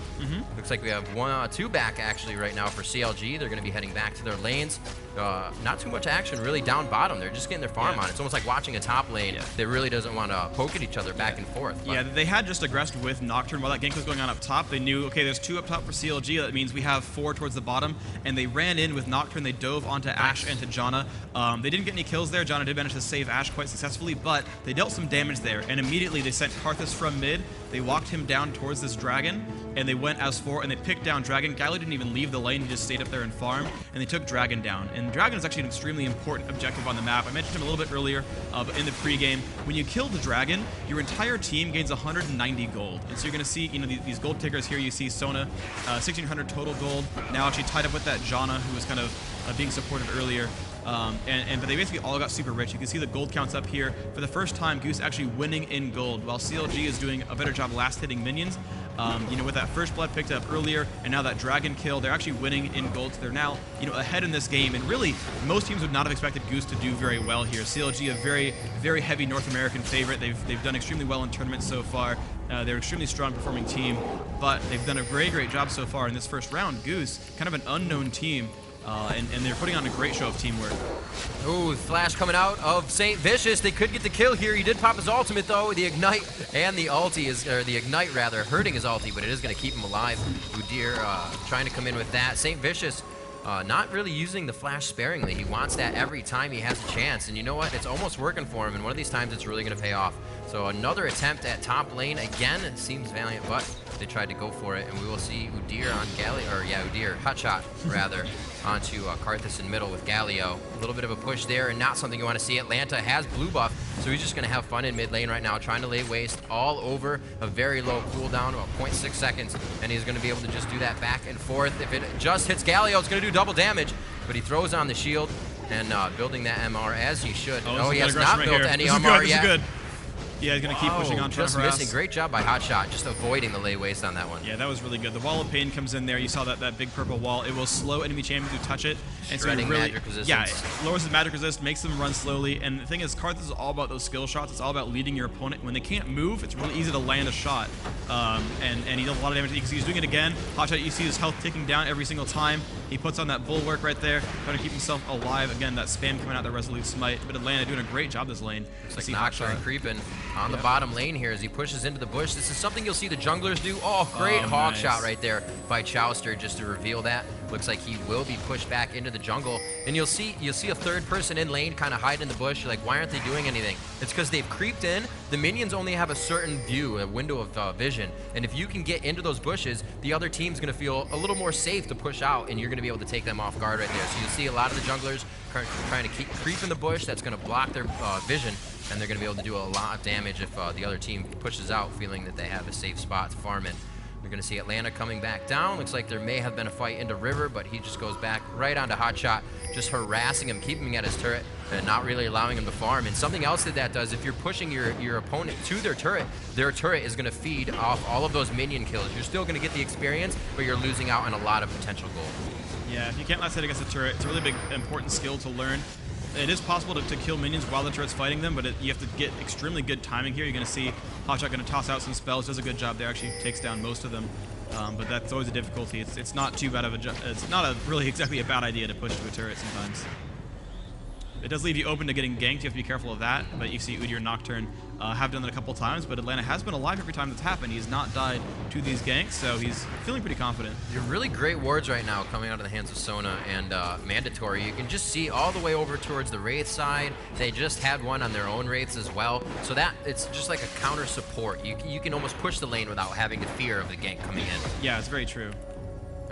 Looks like we have two back actually right now for CLG. They're going to be heading back to their lanes. Not too much action really down bottom. They're just getting their farm on. It's almost like watching a top lane that really doesn't want to poke at each other back and forth. But yeah, they had just aggressed with Nocturne while that gank was going on up top. They knew, okay, there's 2 up top for CLG. That means we have 4 towards the bottom. And they ran in with Nocturne. They dove onto Ashe and to Janna. They didn't get any kills there. Janna did manage to save Ashe quite successfully, but they dealt some damage there. And immediately they sent Karthus from mid. They walked him down towards this dragon, and they went as 4, and they picked down Dragon. Galio didn't even leave the lane. He just stayed up there and farmed, and they took Dragon down. And Dragon is actually an extremely important objective on the map. I mentioned him a little bit earlier, but in the pregame, when you kill the Dragon, your entire team gains 190 gold. And so you're going to see, these gold tickers here. You see Sona, 1,600 total gold. Now actually tied up with that Janna, who was kind of being supported earlier. But they basically all got super rich. You can see the gold counts up here. For the first time, Goose actually winning in gold, while CLG is doing a better job last hitting minions. With that first blood picked up earlier, and now that dragon kill, they're actually winning in gold. So they're now, ahead in this game. And really, most teams would not have expected Goose to do very well here. CLG, a very, very heavy North American favorite. They've done extremely well in tournaments so far. They're an extremely strong performing team, but they've done a very great job so far in this first round. Goose, kind of an unknown team. And they're putting on a great show of teamwork. Ooh, flash coming out of Saintvicious. They could get the kill here. He did pop his ultimate though. The ignite and the ulti is, or the ignite rather, hurting his ulti, but it is going to keep him alive. Udyr trying to come in with that. Saintvicious not really using the flash sparingly. He wants that every time he has a chance, and you know what? It's almost working for him, and one of these times it's really going to pay off. So another attempt at top lane again. It seems valiant, but they tried to go for it, and we will see Udyr on Udyr, Hotshot rather, onto Karthus in middle with Galio. A little bit of a push there, and not something you want to see. Atlanta has blue buff, so he's just going to have fun in mid lane right now, trying to lay waste all over a very low cooldown, about 0.6 seconds, and he's going to be able to just do that back and forth. If it just hits Galio, it's going to do double damage, but he throws on the shield and building that MR as he should. Oh, he has not built any MR yet. This is good. Yeah, he's going to keep pushing on, trying to harass. Missing. Great job by Hotshot, just avoiding the lay waste on that one. Yeah, that was really good. The Wall of Pain comes in there. You saw that big purple wall. It will slow enemy champions who touch it. And shredding so really, magic resistance. Yeah, it lowers the magic resist, makes them run slowly. And the thing is, Karthus is all about those skill shots. It's all about leading your opponent. When they can't move, it's really easy to land a shot. And he does a lot of damage. You can see he's doing it again. Hotshot, you see his health ticking down every single time. He puts on that bulwark right there, trying to keep himself alive. Again, that spam coming out, the Resolute Smite. But Atlanta doing a great job this lane. Looks like Nocturne creeping on the bottom lane here as he pushes into the bush. This is something you'll see the junglers do. Oh, great hog shot right there by Chauster just to reveal that. Looks like he will be pushed back into the jungle. And you'll see a third person in lane kind of hide in the bush. You're like, why aren't they doing anything? It's because they've creeped in. The minions only have a certain view, a window of vision. And if you can get into those bushes, the other team's going to feel a little more safe to push out, and you're going to be able to take them off guard right there. So you'll see a lot of the junglers trying to keep creeping the bush. That's going to block their vision, and they're going to be able to do a lot of damage if the other team pushes out, feeling that they have a safe spot to farm it. We're going to see Atlanta coming back down. Looks like there may have been a fight into River, but he just goes back right onto Hotshot, just harassing him, keeping him at his turret, and not really allowing him to farm. And something else that does, if you're pushing your opponent to their turret is going to feed off all of those minion kills. You're still going to get the experience, but you're losing out on a lot of potential gold. Yeah, if you can't last hit against a turret, it's a really big, important skill to learn. It is possible to kill minions while the turret's fighting them, but you have to get extremely good timing here. You're going to see Hotshot going to toss out some spells, does a good job there, actually takes down most of them. But that's always a difficulty. It's not too bad of it's not really exactly a bad idea to push to a turret sometimes. It does leave you open to getting ganked. You have to be careful of that. But you see Udyr and Nocturne have done that a couple times. But Atlanta has been alive every time that's happened. He's not died to these ganks, so he's feeling pretty confident. You're really great wards right now coming out of the hands of Sona and Mandatory. You can just see all the way over towards the Wraith side. They just had one on their own Wraiths as well. So that it's just like a counter support. You can almost push the lane without having the fear of the gank coming in. Yeah, it's very true.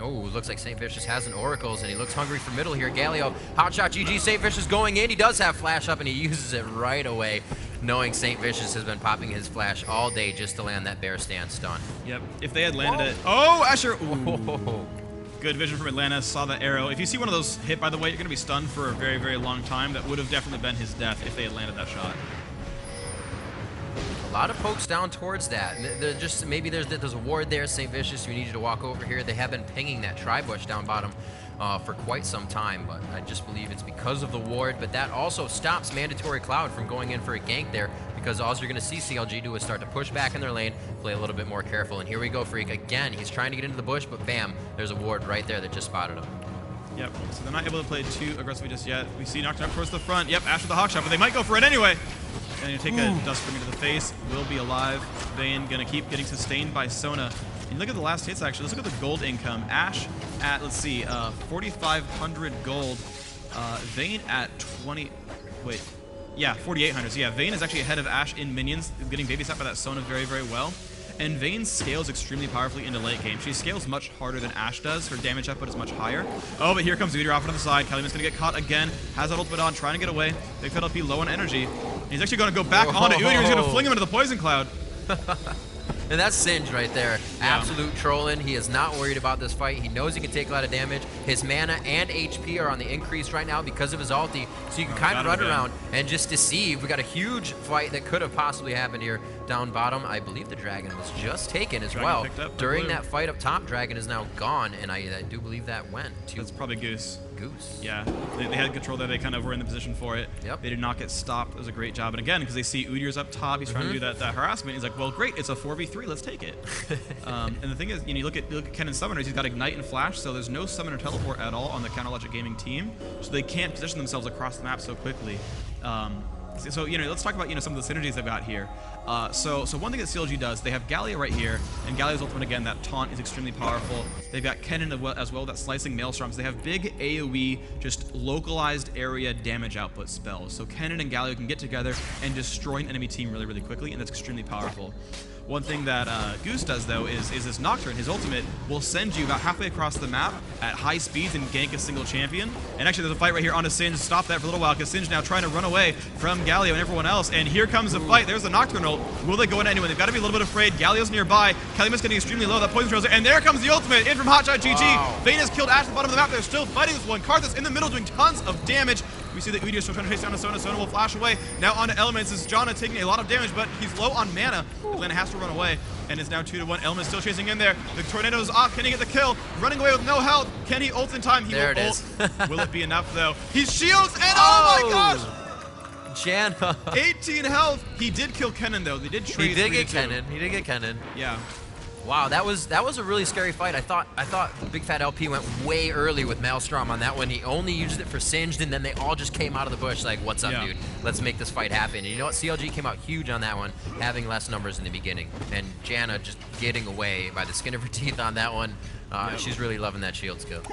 Oh, looks like Saintvicious has an Oracles, and he looks hungry for middle here. Galio, HotshotGG, Saintvicious going in. He does have flash up, and he uses it right away, knowing Saintvicious has been popping his flash all day just to land that bear stand stun. Yep, if they had landed it. Oh, Asher! Ooh. Good vision from Atlanta, saw the arrow. If you see one of those hit, by the way, you're going to be stunned for a very, very long time. That would have definitely been his death if they had landed that shot. A lot of pokes down towards that. They're just maybe there's a ward there, Saintvicious. We need you to walk over here. They have been pinging that tri-bush down bottom for quite some time, but I just believe it's because of the ward. But that also stops MandatoryCloud from going in for a gank there, because all you're going to see CLG do is start to push back in their lane, play a little bit more careful. And here we go, Phreak again. He's trying to get into the bush, but bam, there's a ward right there that just spotted him. Yep, so they're not able to play too aggressively just yet. We see knocked out towards the front. Yep, Astro the Hawkshot, but they might go for it anyway. And you take a dust ring into the face. Will be alive. Vayne gonna keep getting sustained by Sona. And look at the last hits, actually. Let's look at the gold income. Ashe at, let's see, 4,500 gold. Vayne at 20, wait. Yeah, 4,800. So yeah, Vayne is actually ahead of Ashe in minions, getting babysat by that Sona very, very well. And Vayne scales extremely powerfully into late game. She scales much harder than Ashe does. Her damage output is much higher. Oh, but here comes Udyr off onto the side. Calimist gonna get caught again. Has that ultimate on, trying to get away. Bigfatlp low on energy. And he's actually gonna go back onto Udyr. He's gonna fling him into the poison cloud. And that's Singed right there. Yeah. Absolute trolling. He is not worried about this fight. He knows he can take a lot of damage. His mana and HP are on the increase right now because of his ulti. So you can kind of run around and just deceive. We got a huge fight that could have possibly happened here down bottom. I believe the dragon was just taken as well. During that fight up top, dragon is now gone, and I do believe that went to... That's probably Goose. Goose. Yeah, they had control there. They kind of were in the position for it. Yep. They did not get stopped. It was a great job. And again, because they see Udyr's up top, he's trying to do that harassment. He's like, well, great, it's a 4v3. Let's take it. And the thing is, you look at Kennen's summoners. He's got Ignite and Flash, so there's no summoner teleport at all on the Counterlogic Gaming team, so they can't position themselves across the map so quickly. So let's talk about some of the synergies they've got here. So one thing that CLG does, they have Gallia right here, and Gallia's ultimate again, that taunt is extremely powerful. They've got Kennen as well, that slicing Maelstroms. They have big AoE, just localized area damage output spells. So Kennen and Gallia can get together and destroy an enemy team really, really quickly, and that's extremely powerful. One thing that Goose does, though, is this Nocturne. His ultimate will send you about halfway across the map at high speeds and gank a single champion. And actually, there's a fight right here onto Singed. Stop that for a little while, because Singed now trying to run away from Gallia and everyone else. And here comes the fight. There's the Nocturne ult. Will they go into anyone? They've got to be a little bit afraid. Gallia's nearby. Calimist getting extremely low. That poison trails there. And there comes the ultimate in from HotshotGG. Wow. Vayne has killed Ashe at the bottom of the map. They're still fighting this one. Karthus in the middle doing tons of damage. We see that Udyr is still trying to chase down to Sona. Sona will flash away. Now onto Elementz. This is Janna taking a lot of damage, but he's low on mana. Atlanta has to run away, and it's now 2-1. Elementz still chasing in there. The tornado's off. Can he get the kill? Running away with no health. Can he ult in time? He will ult. Will it be enough, though? He shields, and oh my gosh! Janna. 18 health. He did kill Kennen, though. They did trade. He did get Kennen. He did get Kennen. Yeah. Wow, that was a really scary fight. I thought Bigfatlp went way early with Maelstrom on that one. He only used it for Singed, and then they all just came out of the bush like, what's up, dude? Let's make this fight happen. And you know what? CLG came out huge on that one, having less numbers in the beginning. And Janna just getting away by the skin of her teeth on that one. She's really loving that shield skill.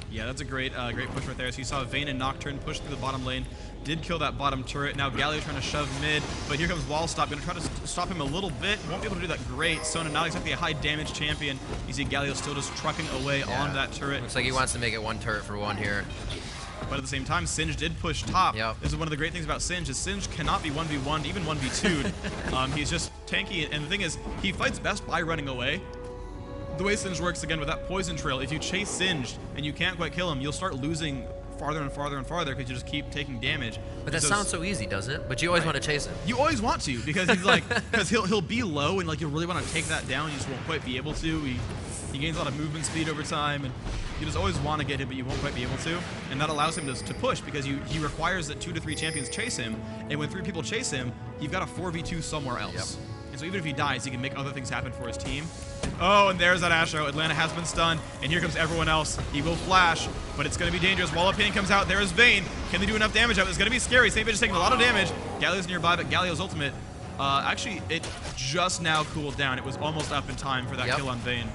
Yeah, that's a great push right there. So you saw Vayne and Nocturne push through the bottom lane. Did kill that bottom turret. Now Gallia trying to shove mid, but here comes Wallstop. Going to try to stop him a little bit. Won't be able to do that great. Sona not exactly a high damage champion. You see Gallia still just trucking away on that turret. Looks like he wants to make it one turret for one here. But at the same time, Singed did push top. This is one of the great things about Singed, is Singed cannot be 1v1'd, even 1v2'd. He's just tanky, and the thing is, he fights best by running away. The way Singed works, again, with that poison trail, if you chase Singed and you can't quite kill him, you'll start losing farther and farther and farther because you just keep taking damage. But that sounds so easy, doesn't it? But you always want to chase him. You always want to, because he's like, because he'll be low and like you really want to take that down. You just won't quite be able to. He gains a lot of movement speed over time, and you just always want to get him, but you won't quite be able to. And that allows him to push, because he requires that 2 to 3 champions chase him, and when 3 people chase him, you've got a 4v2 somewhere else. And so even if he dies, he can make other things happen for his team. Oh, and there's that Astro. Atlanta has been stunned, and here comes everyone else. He will flash, but it's going to be dangerous. Wall of Pain comes out. There is Vayne. Can they do enough damage out? It's going to be scary. Saintvicious is taking a lot of damage. Gallia's nearby, but Gallia's ultimate, actually, it just now cooled down. It was almost up in time for that kill on Vayne.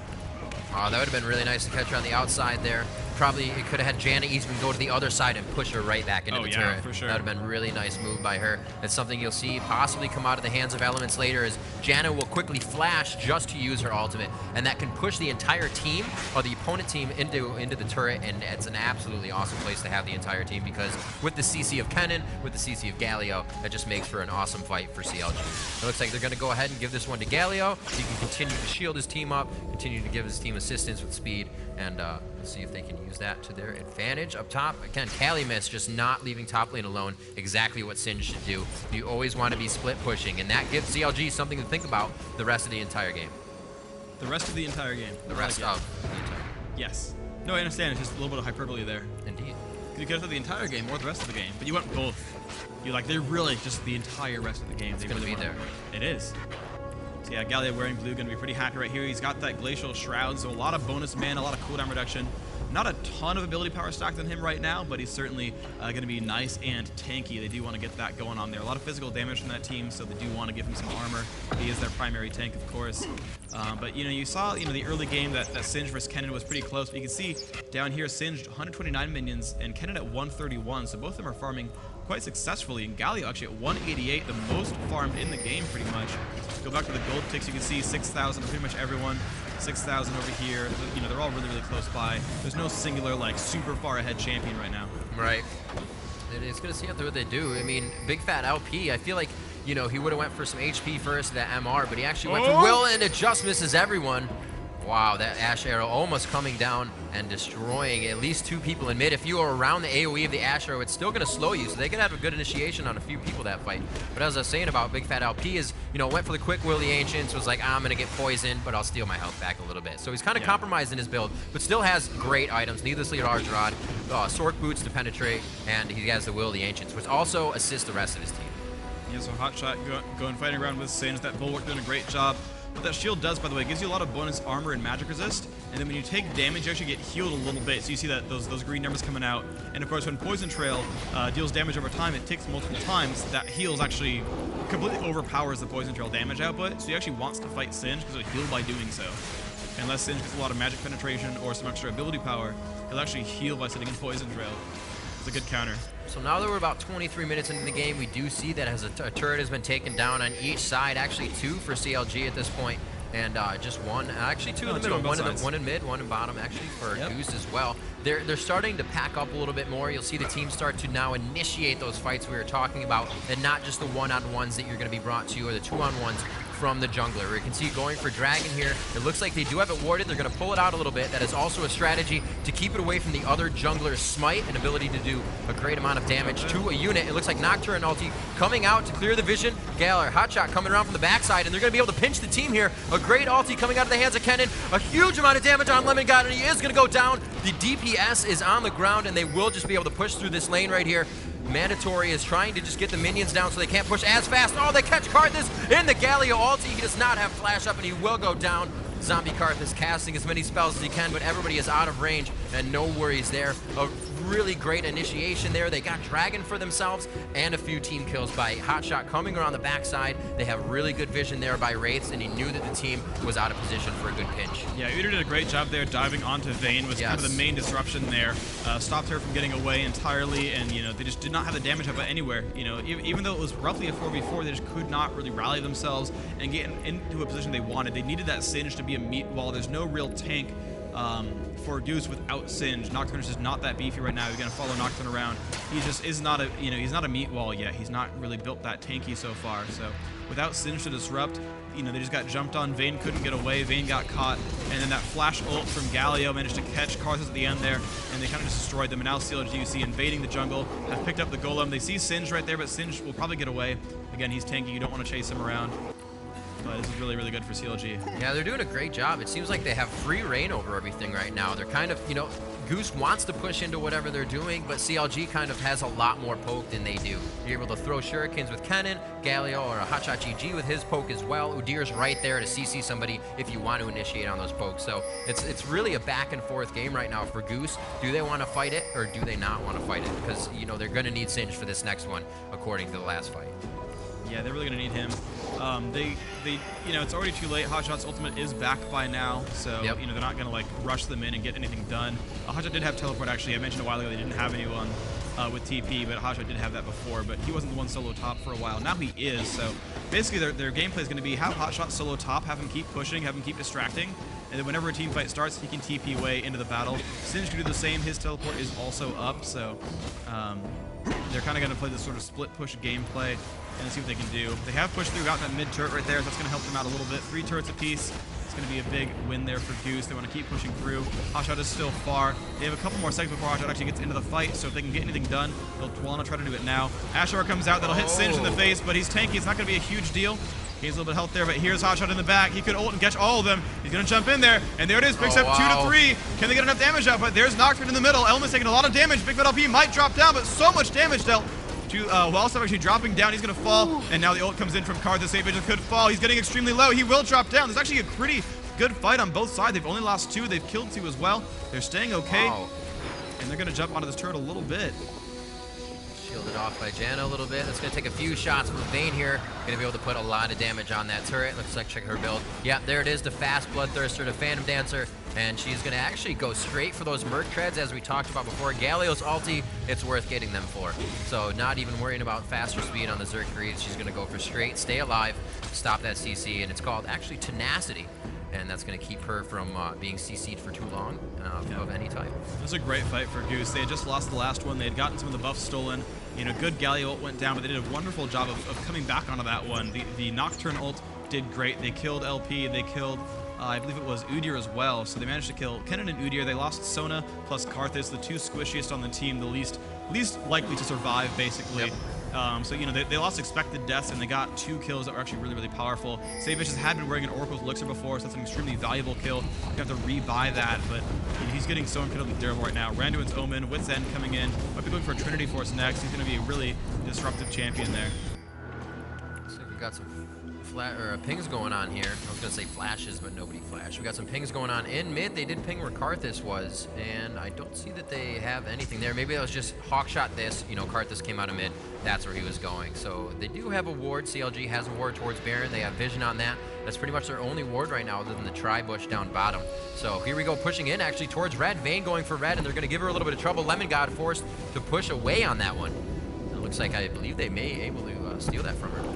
Oh, that would have been really nice to catch her on the outside there. it could have had Janna even go to the other side and push her right back into the turret. For sure. That would have been a really nice move by her. It's something you'll see possibly come out of the hands of Elementz later, as Janna will quickly flash just to use her ultimate, and that can push the entire team or the opponent team into the turret, and it's an absolutely awesome place to have the entire team, because with the CC of Kennen, with the CC of Galio, that just makes for an awesome fight for CLG. It looks like they're going to go ahead and give this one to Galio. He can continue to shield his team up, continue to give his team assistance with speed, and see if they can use that to their advantage. Up top, again, Calimist just not leaving top lane alone, exactly what Singe should do. You always want to be split pushing, and that gives CLG something to think about the rest of the entire game. The rest of the entire game. The rest of the entire game. Yes. No, I understand. It's just a little bit of hyperbole there. Indeed. You could have said the entire game or the rest of the game, but you went both. You like, they're really just the entire rest of the game. It's going to be there. It is. So yeah, Galio wearing blue, going to be pretty happy right here. He's got that Glacial Shroud, so a lot of bonus mana, a lot of cooldown reduction. Not a ton of ability power stacked on him right now, but he's certainly going to be nice and tanky. They do want to get that going on there. A lot of physical damage from that team, so they do want to give him some armor. He is their primary tank, of course. But, you know, you saw, the early game that Singe versus Kennen was pretty close. But you can see down here, Singe 129 minions and Kennen at 131. So both of them are farming quite successfully. And Galio actually at 188, the most farmed in the game pretty much. Go back to the gold ticks, you can see 6,000 for pretty much everyone. 6,000 over here. They're all really, really close by. There's no singular, like, super far ahead champion right now. Right. It's going to see what they do. I mean, Bigfatlp, I feel like, he would have went for some HP first, that MR, but he actually went for Will, and it just misses everyone. Wow, that Ash Arrow almost coming down and destroying at least 2 people in mid. If you are around the AoE of the Ash Arrow, it's still going to slow you, so they could have a good initiation on a few people that fight. But as I was saying about Bigfatlp is, went for the quick Will of the Ancients, was like, I'm going to get poisoned, but I'll steal my health back a little bit. So he's kind of compromised in his build, but still has great items. Needlessly Large Rod, Sork Boots to penetrate, and he has the Will of the Ancients, which also assists the rest of his team. Yeah, so Hotshot going fighting around with Singe. That Bulwark doing a great job. What that shield does, by the way, it gives you a lot of bonus armor and magic resist, and then when you take damage, you actually get healed a little bit. So you see that those green numbers coming out, and of course, when Poison Trail deals damage over time, it takes multiple times. That heals actually completely overpowers the Poison Trail damage output. So he actually wants to fight Singe because he'll heal by doing so. Unless Singe gets a lot of magic penetration or some extra ability power, he'll actually heal by sitting in Poison Trail. It's a good counter. So now that we're about 23 minutes into the game, we do see that as a turret has been taken down on each side, actually 2 for CLG at this point, and just 1, actually 2 in the middle, one in mid, 1 in bottom, actually for Goose as well. They're starting to pack up a little bit more. You'll see the team start to now initiate those fights we were talking about, and not just the one-on-ones that you're going to be brought to, or the two-on-ones from the jungler. You can see going for Dragon here. It looks like they do have it warded. They're going to pull it out a little bit. That is also a strategy to keep it away from the other jungler's smite, and ability to do a great amount of damage to a unit. It looks like Nocturne ulti coming out to clear the vision. Galar, Hotshot coming around from the backside, and they're going to be able to pinch the team here. A great ulti coming out of the hands of Kennen. A huge amount of damage on Lemongod, and he is going to go down. The DPS is on the ground, and they will just be able to push through this lane right here. Mandatory is trying to just get the minions down so they can't push as fast. Oh, they catch Karthus in the Galio ulti. He does not have flash up, and he will go down. Zombie Karthus casting as many spells as he can, but everybody is out of range, and no worries there. A really great initiation there. They got Dragon for themselves, and a few team kills by Hotshot coming around the backside. They have really good vision there by Wraiths, and he knew that the team was out of position for a good pinch. Yeah, Udyr did a great job there, diving onto Vayne was kind of the main disruption there. Stopped her from getting away entirely, and they just did not have the damage up anywhere. Even though it was roughly a 4v4, they just could not really rally themselves and get into a position they wanted. They needed that Singe to be a meat wall. There's no real tank for Goose without Singe. Nocturne is just not that beefy right now. He's gonna follow Nocturne around. He just is not a he's not a meat wall yet. He's not really built that tanky so far. So without Singe to disrupt, they just got jumped on. Vayne couldn't get away. Vayne got caught, and then that flash ult from Galio managed to catch Karthus at the end there, and they kind of just destroyed them. And now CLG, you see, invading the jungle, have picked up the golem. They see Singe right there, but Singe will probably get away. Again, he's tanky. You don't want to chase him around. But this is really, really good for CLG. Yeah, they're doing a great job. It seems like they have free reign over everything right now. They're kind of, Goose wants to push into whatever they're doing, but CLG kind of has a lot more poke than they do. You're able to throw shurikens with Kennen, Galio, or a HotshotGG with his poke as well. Udyr's right there to CC somebody if you want to initiate on those pokes. So it's really a back and forth game right now for Goose. Do they want to fight it, or do they not want to fight it? Because, they're going to need Singe for this next one, according to the last fight. Yeah, they're really going to need him. You know, it's already too late. Hotshot's ultimate is back by now, so you know they're not going to like rush them in and get anything done. Hotshot did have teleport actually. I mentioned a while ago they didn't have anyone with TP, but Hotshot did have that before. But he wasn't the one solo top for a while. Now he is. So basically, their gameplay is going to be have Hotshot solo top, have him keep pushing, have him keep distracting, and then whenever a team fight starts, he can TP way into the battle. Singe can do the same. His teleport is also up, so they're kind of going to play this sort of split push gameplay and see what they can do. They have pushed through, got that mid turret right there, so that's going to help them out a little bit. 3 turrets apiece. It's going to be a big win there for Goose. They want to keep pushing through. Hotshot is still far. They have a couple more seconds before Hotshot actually gets into the fight, so if they can get anything done, they'll want to try to do it now. Astro comes out. That'll hit Singe in the face, but he's tanky. It's not going to be a huge deal. He has a little bit of health there, but here's Hotshot in the back. He could ult and catch all of them. He's going to jump in there, and there it is. Picks up 2 to 3. Can they get enough damage out? But there's Nocturne in the middle. Elementz taking a lot of damage. Bigfatlp might drop down, but so much damage dealt to Wallstop actually dropping down. He's going to fall, and now the ult comes in from Card. The Saintvicious could fall. He's getting extremely low. He will drop down. There's actually a pretty good fight on both sides. They've only lost 2. They've killed 2 as well. They're staying okay, and they're going to jump onto this turret a little bit. Shielded off by Janna a little bit. That's going to take a few shots from Vayne here. Going to be able to put a lot of damage on that turret. Looks like check her build. Yeah, there it is, the fast Bloodthirster to Phantom Dancer. And she's going to actually go straight for those Merc Treads, as we talked about before. Galio's ulti, it's worth getting them for. So not even worrying about faster speed on the Zerkreeds. She's going to go for straight, stay alive, stop that CC. And it's called actually Tenacity. And that's going to keep her from being CC'd for too long of any type. It was a great fight for Goose. They had just lost the last one. They had gotten some of the buffs stolen. You know, good Galio ult went down, but they did a wonderful job of coming back onto that one. The Nocturne ult did great. They killed LP. They killed, I believe it was Udyr as well. So they managed to kill Kennen and Udyr. They lost Sona plus Karthus, the 2 squishiest on the team, the least likely to survive, basically. Yep. So, you know, they lost expected deaths, and they got 2 kills that were actually really, really powerful. Saintvicious had been wearing an Oracle's Elixir before, so that's an extremely valuable kill. You have to rebuy that, but he's getting so incredibly durable right now. Randuin's Omen, Wit's End coming in. Might be going for Trinity Force next. He's going to be a really disruptive champion there. Looks like we've got some pings going on here. I was going to say flashes, but nobody flashed. We got some pings going on in mid. They did ping where Karthus was, and I don't see that they have anything there. Maybe that was just Hawkshot this. You know, Karthus came out of mid. That's where he was going. So they do have a ward. CLG has a ward towards Baron. They have vision on that. That's pretty much their only ward right now, other than the tri-bush down bottom. So here we go, pushing in actually towards red. Vayne going for red, and they're going to give her a little bit of trouble. Lemongod forced to push away on that one. It looks like I believe they may be able to steal that from her.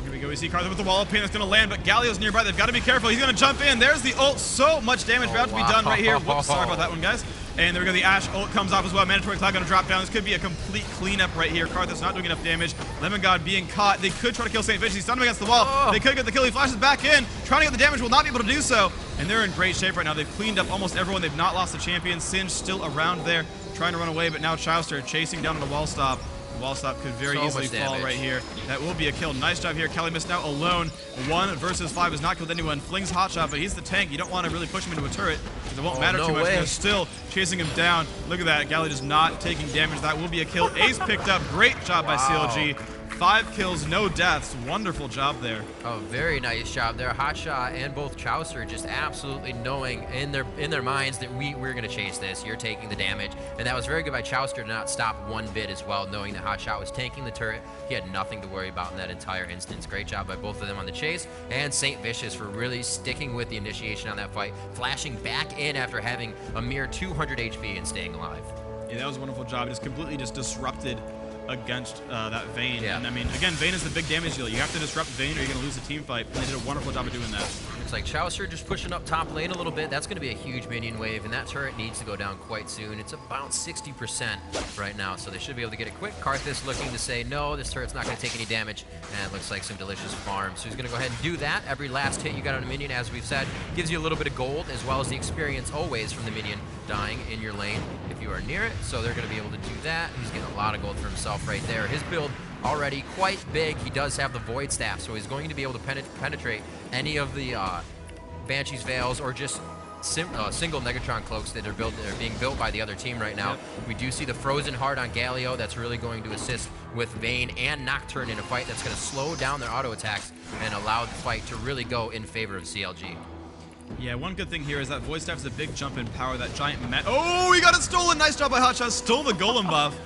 Here we go. We see Karthus with the wall of pain that's going to land, but Galio's nearby. They've got to be careful. He's going to jump in. There's the ult. So much damage about to be done right here. Whoops, sorry about that one, guys. And there we go. The Ashe ult comes off as well. MandatoryCloud going to drop down. This could be a complete cleanup right here. Karthus not doing enough damage. Lemongod being caught. They could try to kill Saintvicious. He's stunned him against the wall. They could get the kill. He flashes back in. Trying to get the damage. Will not be able to do so. And they're in great shape right now. They've cleaned up almost everyone. They've not lost the champion. Singe still around there, trying to run away. But now Chauster chasing down on the Wallstop. Wallstop could very easily fall right here. That will be a kill. Nice job here. Calimist now alone. 1 versus 5 has not killed anyone. Flings Hotshot, but he's the tank. You don't want to really push him into a turret because it won't matter too much. They're still chasing him down. Look at that. Galio just not taking damage. That will be a kill. Ace picked up. Great job by CLG. 5 kills, no deaths. Wonderful job there. Oh, very nice job there. Hotshot and both Chauster just absolutely knowing in their minds that we're going to chase this. You're taking the damage. And that was very good by Chauster to not stop one bit as well, knowing that Hotshot was tanking the turret. He had nothing to worry about in that entire instance. Great job by both of them on the chase. And Saintvicious for really sticking with the initiation on that fight, flashing back in after having a mere 200 HP and staying alive. Yeah, that was a wonderful job. Just completely just disrupted against that Vayne. Yeah. And I mean, again, Vayne is the big damage dealer. You have to disrupt Vayne or you're going to lose the team fight. And they did a wonderful job of doing that. Looks like Chauster just pushing up top lane a little bit. That's going to be a huge minion wave, and that turret needs to go down quite soon. It's about 60% right now, so they should be able to get it quick. Karthus looking to say, no, this turret's not going to take any damage, and it looks like some delicious farm. So he's going to go ahead and do that. Every last hit you got on a minion, as we've said, gives you a little bit of gold, as well as the experience always from the minion dying in your lane if you are near it. So they're going to be able to do that. He's getting a lot of gold for himself right there. His build already quite big. He does have the Void Staff, so he's going to be able to penetrate any of the Banshee's Veils or just single Negatron Cloaks that are being built by the other team right now. Yep. We do see the Frozen Heart on Galio. That's really going to assist with Vayne and Nocturne in a fight that's going to slow down their auto attacks and allow the fight to really go in favor of CLG. Yeah, one good thing here is that Void Staff is a big jump in power. That giant Oh, he got it stolen! Nice job by Hotshot. Stole the Golem buff.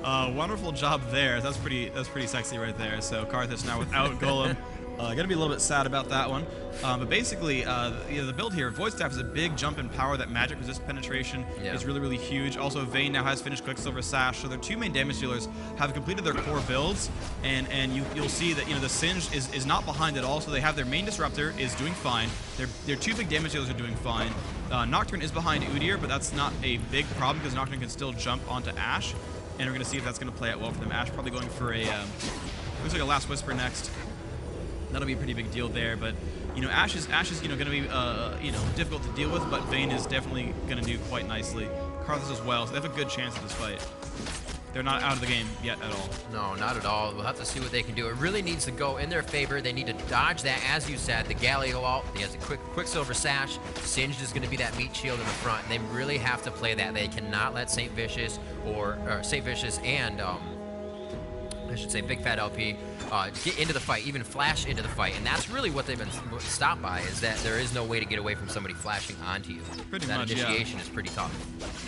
Wonderful job there. That's pretty sexy right there. So Karthus now without Golem. Gonna be a little bit sad about that one. But basically, the build here, Void Staff is a big jump in power. That magic resist penetration is really, really huge. Also, Vayne now has finished Quicksilver Sash, so their two main damage dealers have completed their core builds, and you'll see that the Singe is not behind at all. So they have their main Disruptor is doing fine. Their two big damage dealers are doing fine. Nocturne is behind Udyr, but that's not a big problem because Nocturne can still jump onto Ashe, and we're gonna see if that's gonna play out well for them. Ashe probably going for a looks like a Last Whisper next. That'll be a pretty big deal there, but Ashe is going to be difficult to deal with, but Vayne is definitely going to do quite nicely. Karthus as well, so they have a good chance at this fight. They're not out of the game yet at all. No, not at all. We'll have to see what they can do. It really needs to go in their favor. They need to dodge that, as you said, the Galio ult. He has a Quicksilver Sash. Singed is going to be that meat shield in the front. They really have to play that. They cannot let Saintvicious and I should say Bigfatlp get into the fight, even flash into the fight, and that's really what they've been stopped by, is that there is no way to get away from somebody flashing onto you. Pretty that much, initiation is pretty tough.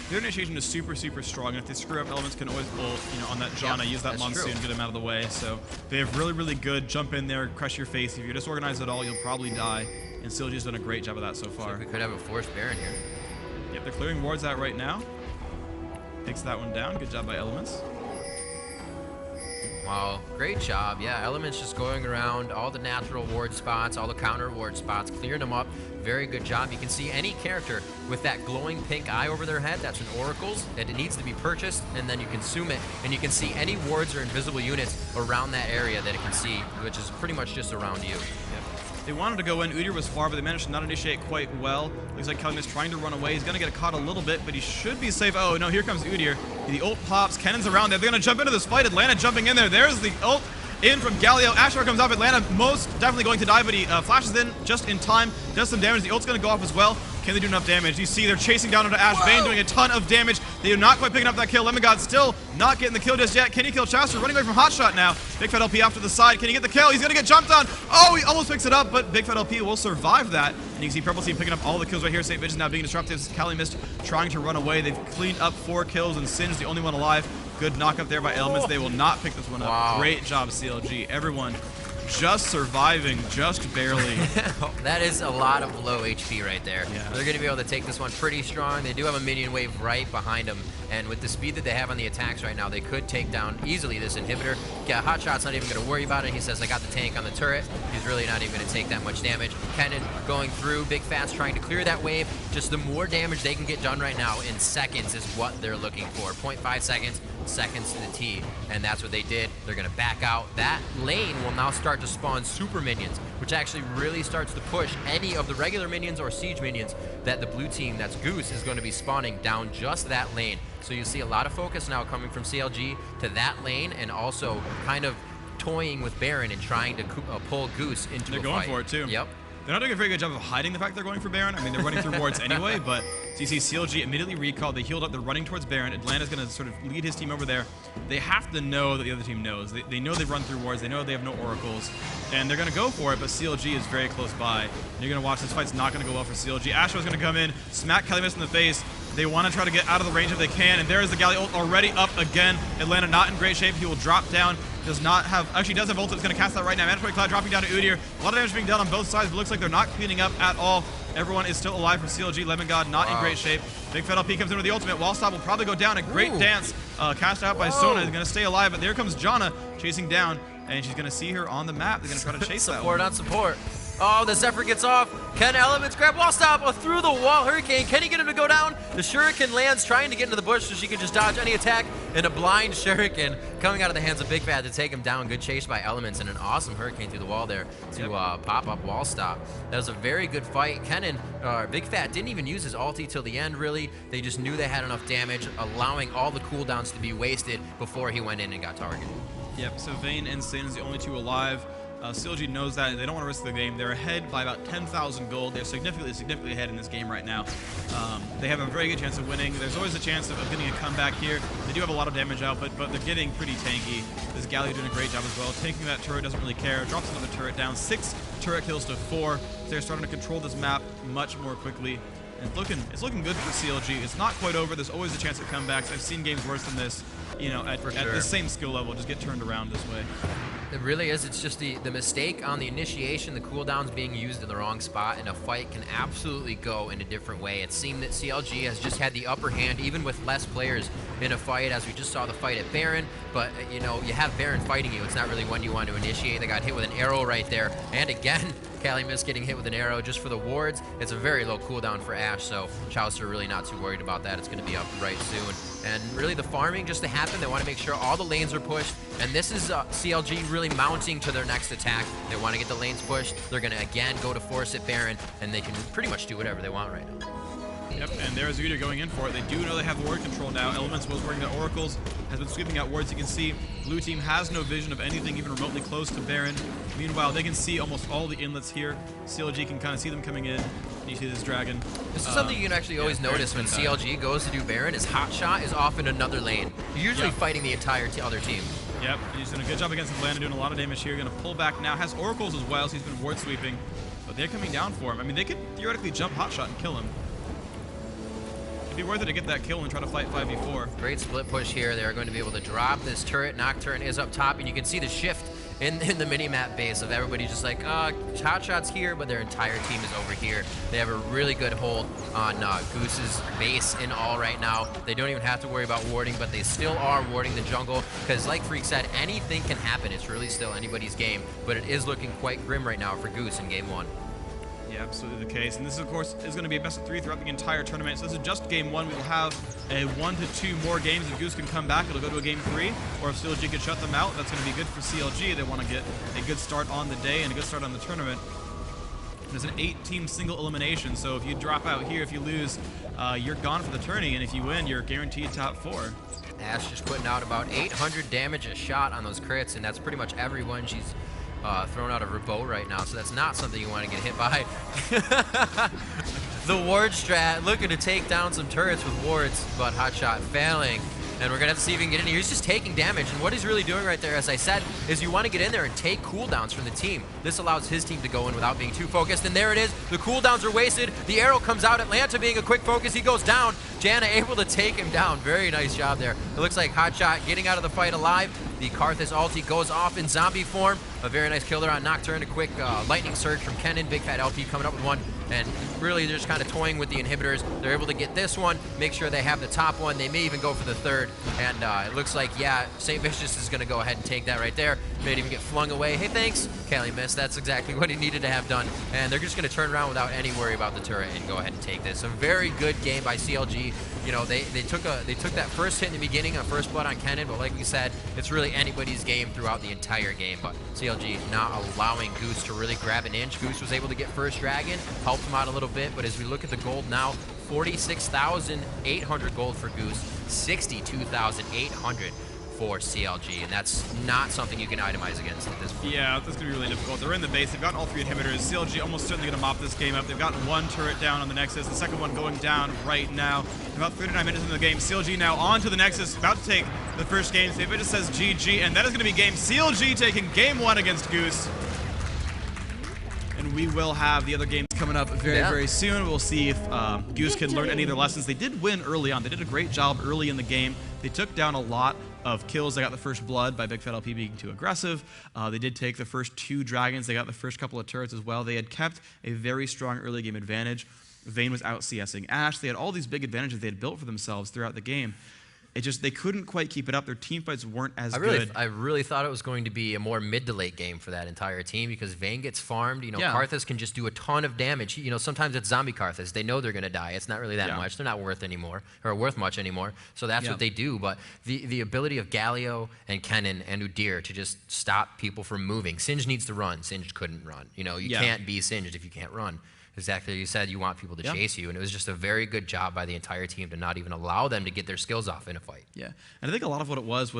Their initiation is super, super strong, and if they screw up, Elementz can always ult, on that Janna, use that Monsoon, get him out of the way. So they have really, really good jump in there, crush your face. If you're disorganized at all, you'll probably die, and CLG's done a great job of that so far. So we could have a forced Baron here. Yep, they're clearing wards out right now. Takes that one down. Good job by Elementz. Wow, great job. Yeah, Elementz just going around all the natural ward spots, all the counter ward spots, clearing them up. Very good job. You can see any character with that glowing pink eye over their head, that's an Oracle's, and it needs to be purchased, and then you consume it, and you can see any wards or invisible units around that area that it can see, which is pretty much just around you. They wanted to go in. Udyr was far, but they managed to not initiate quite well. Looks like Calimist trying to run away. He's going to get caught a little bit, but he should be safe. Oh, no, here comes Udyr. The ult pops. Cannon's around there. They're going to jump into this fight. Atlanta jumping in there. There's the ult in from Galio. Astro comes up. Atlanta most definitely going to die, but he flashes in just in time. Does some damage. The ult's going to go off as well. Can they do enough damage? You see they're chasing down into Ashe. Vayne doing a ton of damage. They are not quite picking up that kill. Lemongod still not getting the kill just yet. Can he kill Chauster? Running away from Hotshot now. Bigfatlp off to the side. Can he get the kill? He's going to get jumped on. Oh, he almost picks it up, but Bigfatlp will survive that. And you can see Purple Team picking up all the kills right here. Saintvicious now being disruptive. Calimist trying to run away. They've cleaned up 4 kills, and Singe the only one alive. Good knock up there by Elementz. They will not pick this one up. Wow. Great job, CLG. Everyone just surviving, just barely. That is a lot of low HP right there. Yeah. They're going to be able to take this one pretty strong. They do have a minion wave right behind them, and with the speed that they have on the attacks right now, they could take down easily this inhibitor. Yeah, Hotshot's not even going to worry about it. He says, I got the tank on the turret. He's really not even going to take that much damage. Cannon going through. Bigfat's trying to clear that wave. Just the more damage they can get done right now in seconds is what they're looking for. 0.5 seconds to the T, and that's what they did. They're going to back out. That lane will now start to spawn super minions, which actually really starts to push any of the regular minions or siege minions that the blue team, that's Goose, is going to be spawning down just that lane. So you see a lot of focus now coming from CLG to that lane, and also kind of toying with Baron and trying to pull Goose into a fight. They're going for it too. Yep. They're not doing a very good job of hiding the fact they're going for Baron. I mean, they're running through wards anyway, but so you see CLG immediately recalled. They healed up. They're running towards Baron. Atlanta's going to sort of lead his team over there. They have to know that the other team knows. They know they run through wards. They know they have no oracles, and they're going to go for it, but CLG is very close by. And you're going to watch this fight's not going to go well for CLG. Astro's going to come in, smack Calimist in the face. They want to try to get out of the range if they can, and there is the Galio ult already up again. Atlanta not in great shape. He will drop down. Does not have, actually does have ult. It's going to cast that right now. MandatoryCloud dropping down to Udyr. A lot of damage being done on both sides, but looks like they're not cleaning up at all. Everyone is still alive for CLG. Lemongod not in great shape. Bigfatlp comes in with the ultimate. Wallstop will probably go down. A great dance cast out by Sona. Is going to stay alive, but there comes Janna chasing down, and she's going to see her on the map. They're going to try to chase that one. Support on support. Oh, the Zephyr gets off. Can Elementz grab Wallstop through the wall? Hurricane, can he get him to go down? The Shuriken lands, trying to get into the bush so she can just dodge any attack. And a blind Shuriken coming out of the hands of Bigfat to take him down. Good chase by Elementz, and an awesome Hurricane through the wall there to pop up Wallstop. That was a very good fight. Bigfat didn't even use his ulti till the end, really. They just knew they had enough damage, allowing all the cooldowns to be wasted before he went in and got targeted. Yep, so Vayne and Sin is the only 2 alive. CLG knows that. They don't want to risk the game. They're ahead by about 10,000 gold. They're significantly ahead in this game right now. They have a very good chance of winning. There's always a chance of getting a comeback here. They do have a lot of damage output, but they're getting pretty tanky. This Galio doing a great job as well. Taking that turret, doesn't really care. Drops another turret down. 6 turret kills to 4. They're starting to control this map much more quickly. And it's looking good for CLG. It's not quite over. There's always a chance of comebacks. I've seen games worse than this, you know, at the same skill level, just get turned around this way. It really is. It's just the mistake on the initiation, the cooldowns being used in the wrong spot, and a fight can absolutely go in a different way. It seemed that CLG has just had the upper hand, even with less players in a fight, as we just saw the fight at Baron. But, you know, you have Baron fighting you. It's not really one you want to initiate. They got hit with an arrow right there. And again, Calimist getting hit with an arrow just for the wards. It's a very low cooldown for Ashe, so Chauster really not too worried about that. It's going to be up right soon. And really the farming just to happen, they want to make sure all the lanes are pushed. And this is CLG really mounting to their next attack. They want to get the lanes pushed. They're going to, again, go to force at Baron, and they can pretty much do whatever they want right now. Yep, and there's Udyr going in for it. They do know they have ward control now. Elementz was working the oracles, has been sweeping out wards. You can see blue team has no vision of anything even remotely close to Baron. Meanwhile, they can see almost all the inlets here. CLG can kind of see them coming in. You see this dragon. This is something you can actually always notice when CLG goes to do Baron, is Hotshot is off in another lane. You're usually fighting the entire other team. Yep, he's doing a good job against the Landon, doing a lot of damage here. Going to pull back now. Has oracles as well, so he's been ward sweeping. But they're coming down for him. I mean, they could theoretically jump Hotshot and kill him. It'd be worth it to get that kill and try to fight 5v4. Great split push here. They're going to be able to drop this turret. Nocturne is up top, and you can see the shift in the mini-map base of everybody just like, Hotshot's here, but their entire team is over here. They have a really good hold on Goose's base in all right now. They don't even have to worry about warding, but they still are warding the jungle, because like Phreak said, anything can happen. It's really still anybody's game, but it is looking quite grim right now for Goose in game 1. Yeah, absolutely the case. And this, of course, is going to be a best of 3 throughout the entire tournament. So this is just game 1. We will have a 1 to 2 more games. If Goose can come back, it'll go to a game 3. Or if CLG can shut them out, that's going to be good for CLG. They want to get a good start on the day and a good start on the tournament. There's an 8-team single elimination. So if you drop out here, if you lose, you're gone for the tourney. And if you win, you're guaranteed top 4. Ashe just putting out about 800 damage a shot on those crits, and that's pretty much everyone she's thrown out of her bow right now, so that's not something you want to get hit by. The ward strat looking to take down some turrets with wards, but Hotshot failing. And we're going to have to see if he can get in here. He's just taking damage, and what he's really doing right there, as I said, is you want to get in there and take cooldowns from the team. This allows his team to go in without being too focused, and there it is. The cooldowns are wasted. The arrow comes out. Atlanta being a quick focus. He goes down. Janna able to take him down. Very nice job there. It looks like Hotshot getting out of the fight alive. The Karthus ulti goes off in zombie form. A very nice kill there on Nocturne. A quick lightning surge from Kennen. Bigfatlp coming up with one. And really, they're just kind of toying with the inhibitors. They're able to get this one, make sure they have the top one. They may even go for the third. And it looks like, yeah, Saintvicious is going to go ahead and take that right there. May even get flung away. Hey, thanks, Calimist. That's exactly what he needed to have done. And they're just going to turn around without any worry about the turret and go ahead and take this. A very good game by CLG. You know, they took that first hit in the beginning, a first blood on Kennen, but like we said, it's really anybody's game throughout the entire game. But CLG not allowing Goose to really grab an inch. Goose was able to get first dragon, helped him out a little bit, but as we look at the gold now, 46,800 gold for Goose, 62,800 for CLG, and that's not something you can itemize against at this point. Yeah, that's going to be really difficult. They're in the base. They've got all 3 inhibitors. CLG almost certainly going to mop this game up. They've got 1 turret down on the Nexus, the second one going down right now. About 39 minutes into the game. CLG now on to the Nexus, about to take the first game. Saintvicious says GG, and that is going to be game CLG taking game 1 against Goose. And we will have the other games coming up very soon. We'll see if Goose can learn any of their lessons. They did win early on. They did a great job early in the game. They took down a lot of kills. They got the first blood by Bigfatlp being too aggressive. They did take the first 2 dragons. They got the first couple of turrets as well. They had kept a very strong early game advantage. Vayne was out CSing Ashe. They had all these big advantages they had built for themselves throughout the game. It just, they couldn't quite keep it up. Their team fights weren't as good. I really thought it was going to be a more mid to late game for that entire team, because Vayne gets farmed. You know, Karthus can just do a ton of damage. You know, sometimes it's zombie Karthus. They know they're going to die. It's not really that much. They're not worth much anymore. So that's what they do. But the ability of Galio and Kennen and Udyr to just stop people from moving. Singed needs to run. Singed couldn't run. You know, you can't be Singed if you can't run. Exactly, you said you want people to chase you, and it was just a very good job by the entire team to not even allow them to get their skills off in a fight. Yeah, and I think a lot of what it was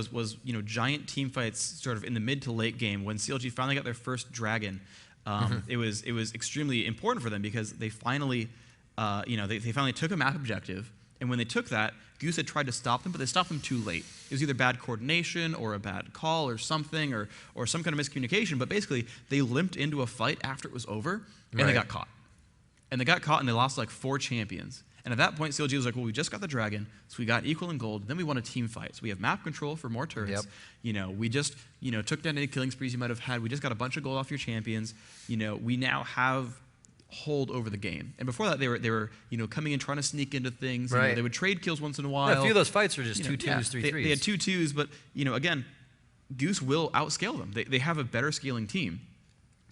you know, giant team fights sort of in the mid to late game when CLG finally got their first dragon. It was extremely important for them because they finally, you know, they finally took a map objective, and when they took that, Goose had tried to stop them, but they stopped them too late. It was either bad coordination or a bad call or something, or some kind of miscommunication. But basically, they limped into a fight after it was over, and they got caught. and they got caught and they lost like 4 champions. And at that point, CLG was like, well, we just got the dragon, so we got equal in gold. Then we won a team fight. So we have map control for more turrets. Yep. You know, we just, you know, took down any killing sprees you might have had. We just got a bunch of gold off your champions. You know, we now have hold over the game. And before that, they were you know, coming in trying to sneak into things. Right. You know, they would trade kills once in a while. Yeah, a few of those fights were just You know, 2 twos, 3 threes. They had 2 twos, but you know, again, Goose will outscale them. They have a better scaling team.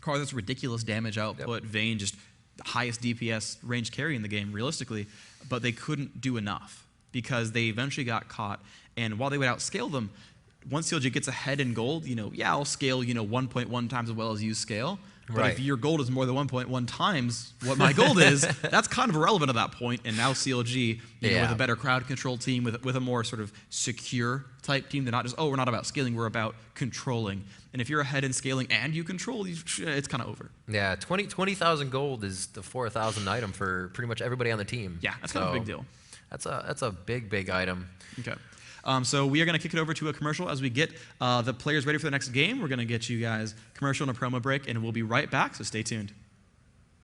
Carl has ridiculous damage output. Vayne just the highest DPS range carry in the game, realistically, but they couldn't do enough because they eventually got caught. And while they would outscale them, once CLG gets ahead in gold, you know, yeah, I'll scale, you know, 1.1 times as well as you scale. But Right. if your gold is more than 1.1 times what my gold is, that's kind of irrelevant at that point. And now CLG, you know, with a better crowd control team, with a more sort of secure type team, they're not just, oh, we're not about scaling, we're about controlling. And if you're ahead in scaling and you control, it's kind of over. Yeah, 20,000 gold is the 4,000 item for pretty much everybody on the team. Yeah, that's kind of a big deal. That's a big item. Okay. So we are going to kick it over to a commercial as we get the players ready for the next game. We're going to get you guys commercial and a promo break, and we'll be right back, so stay tuned.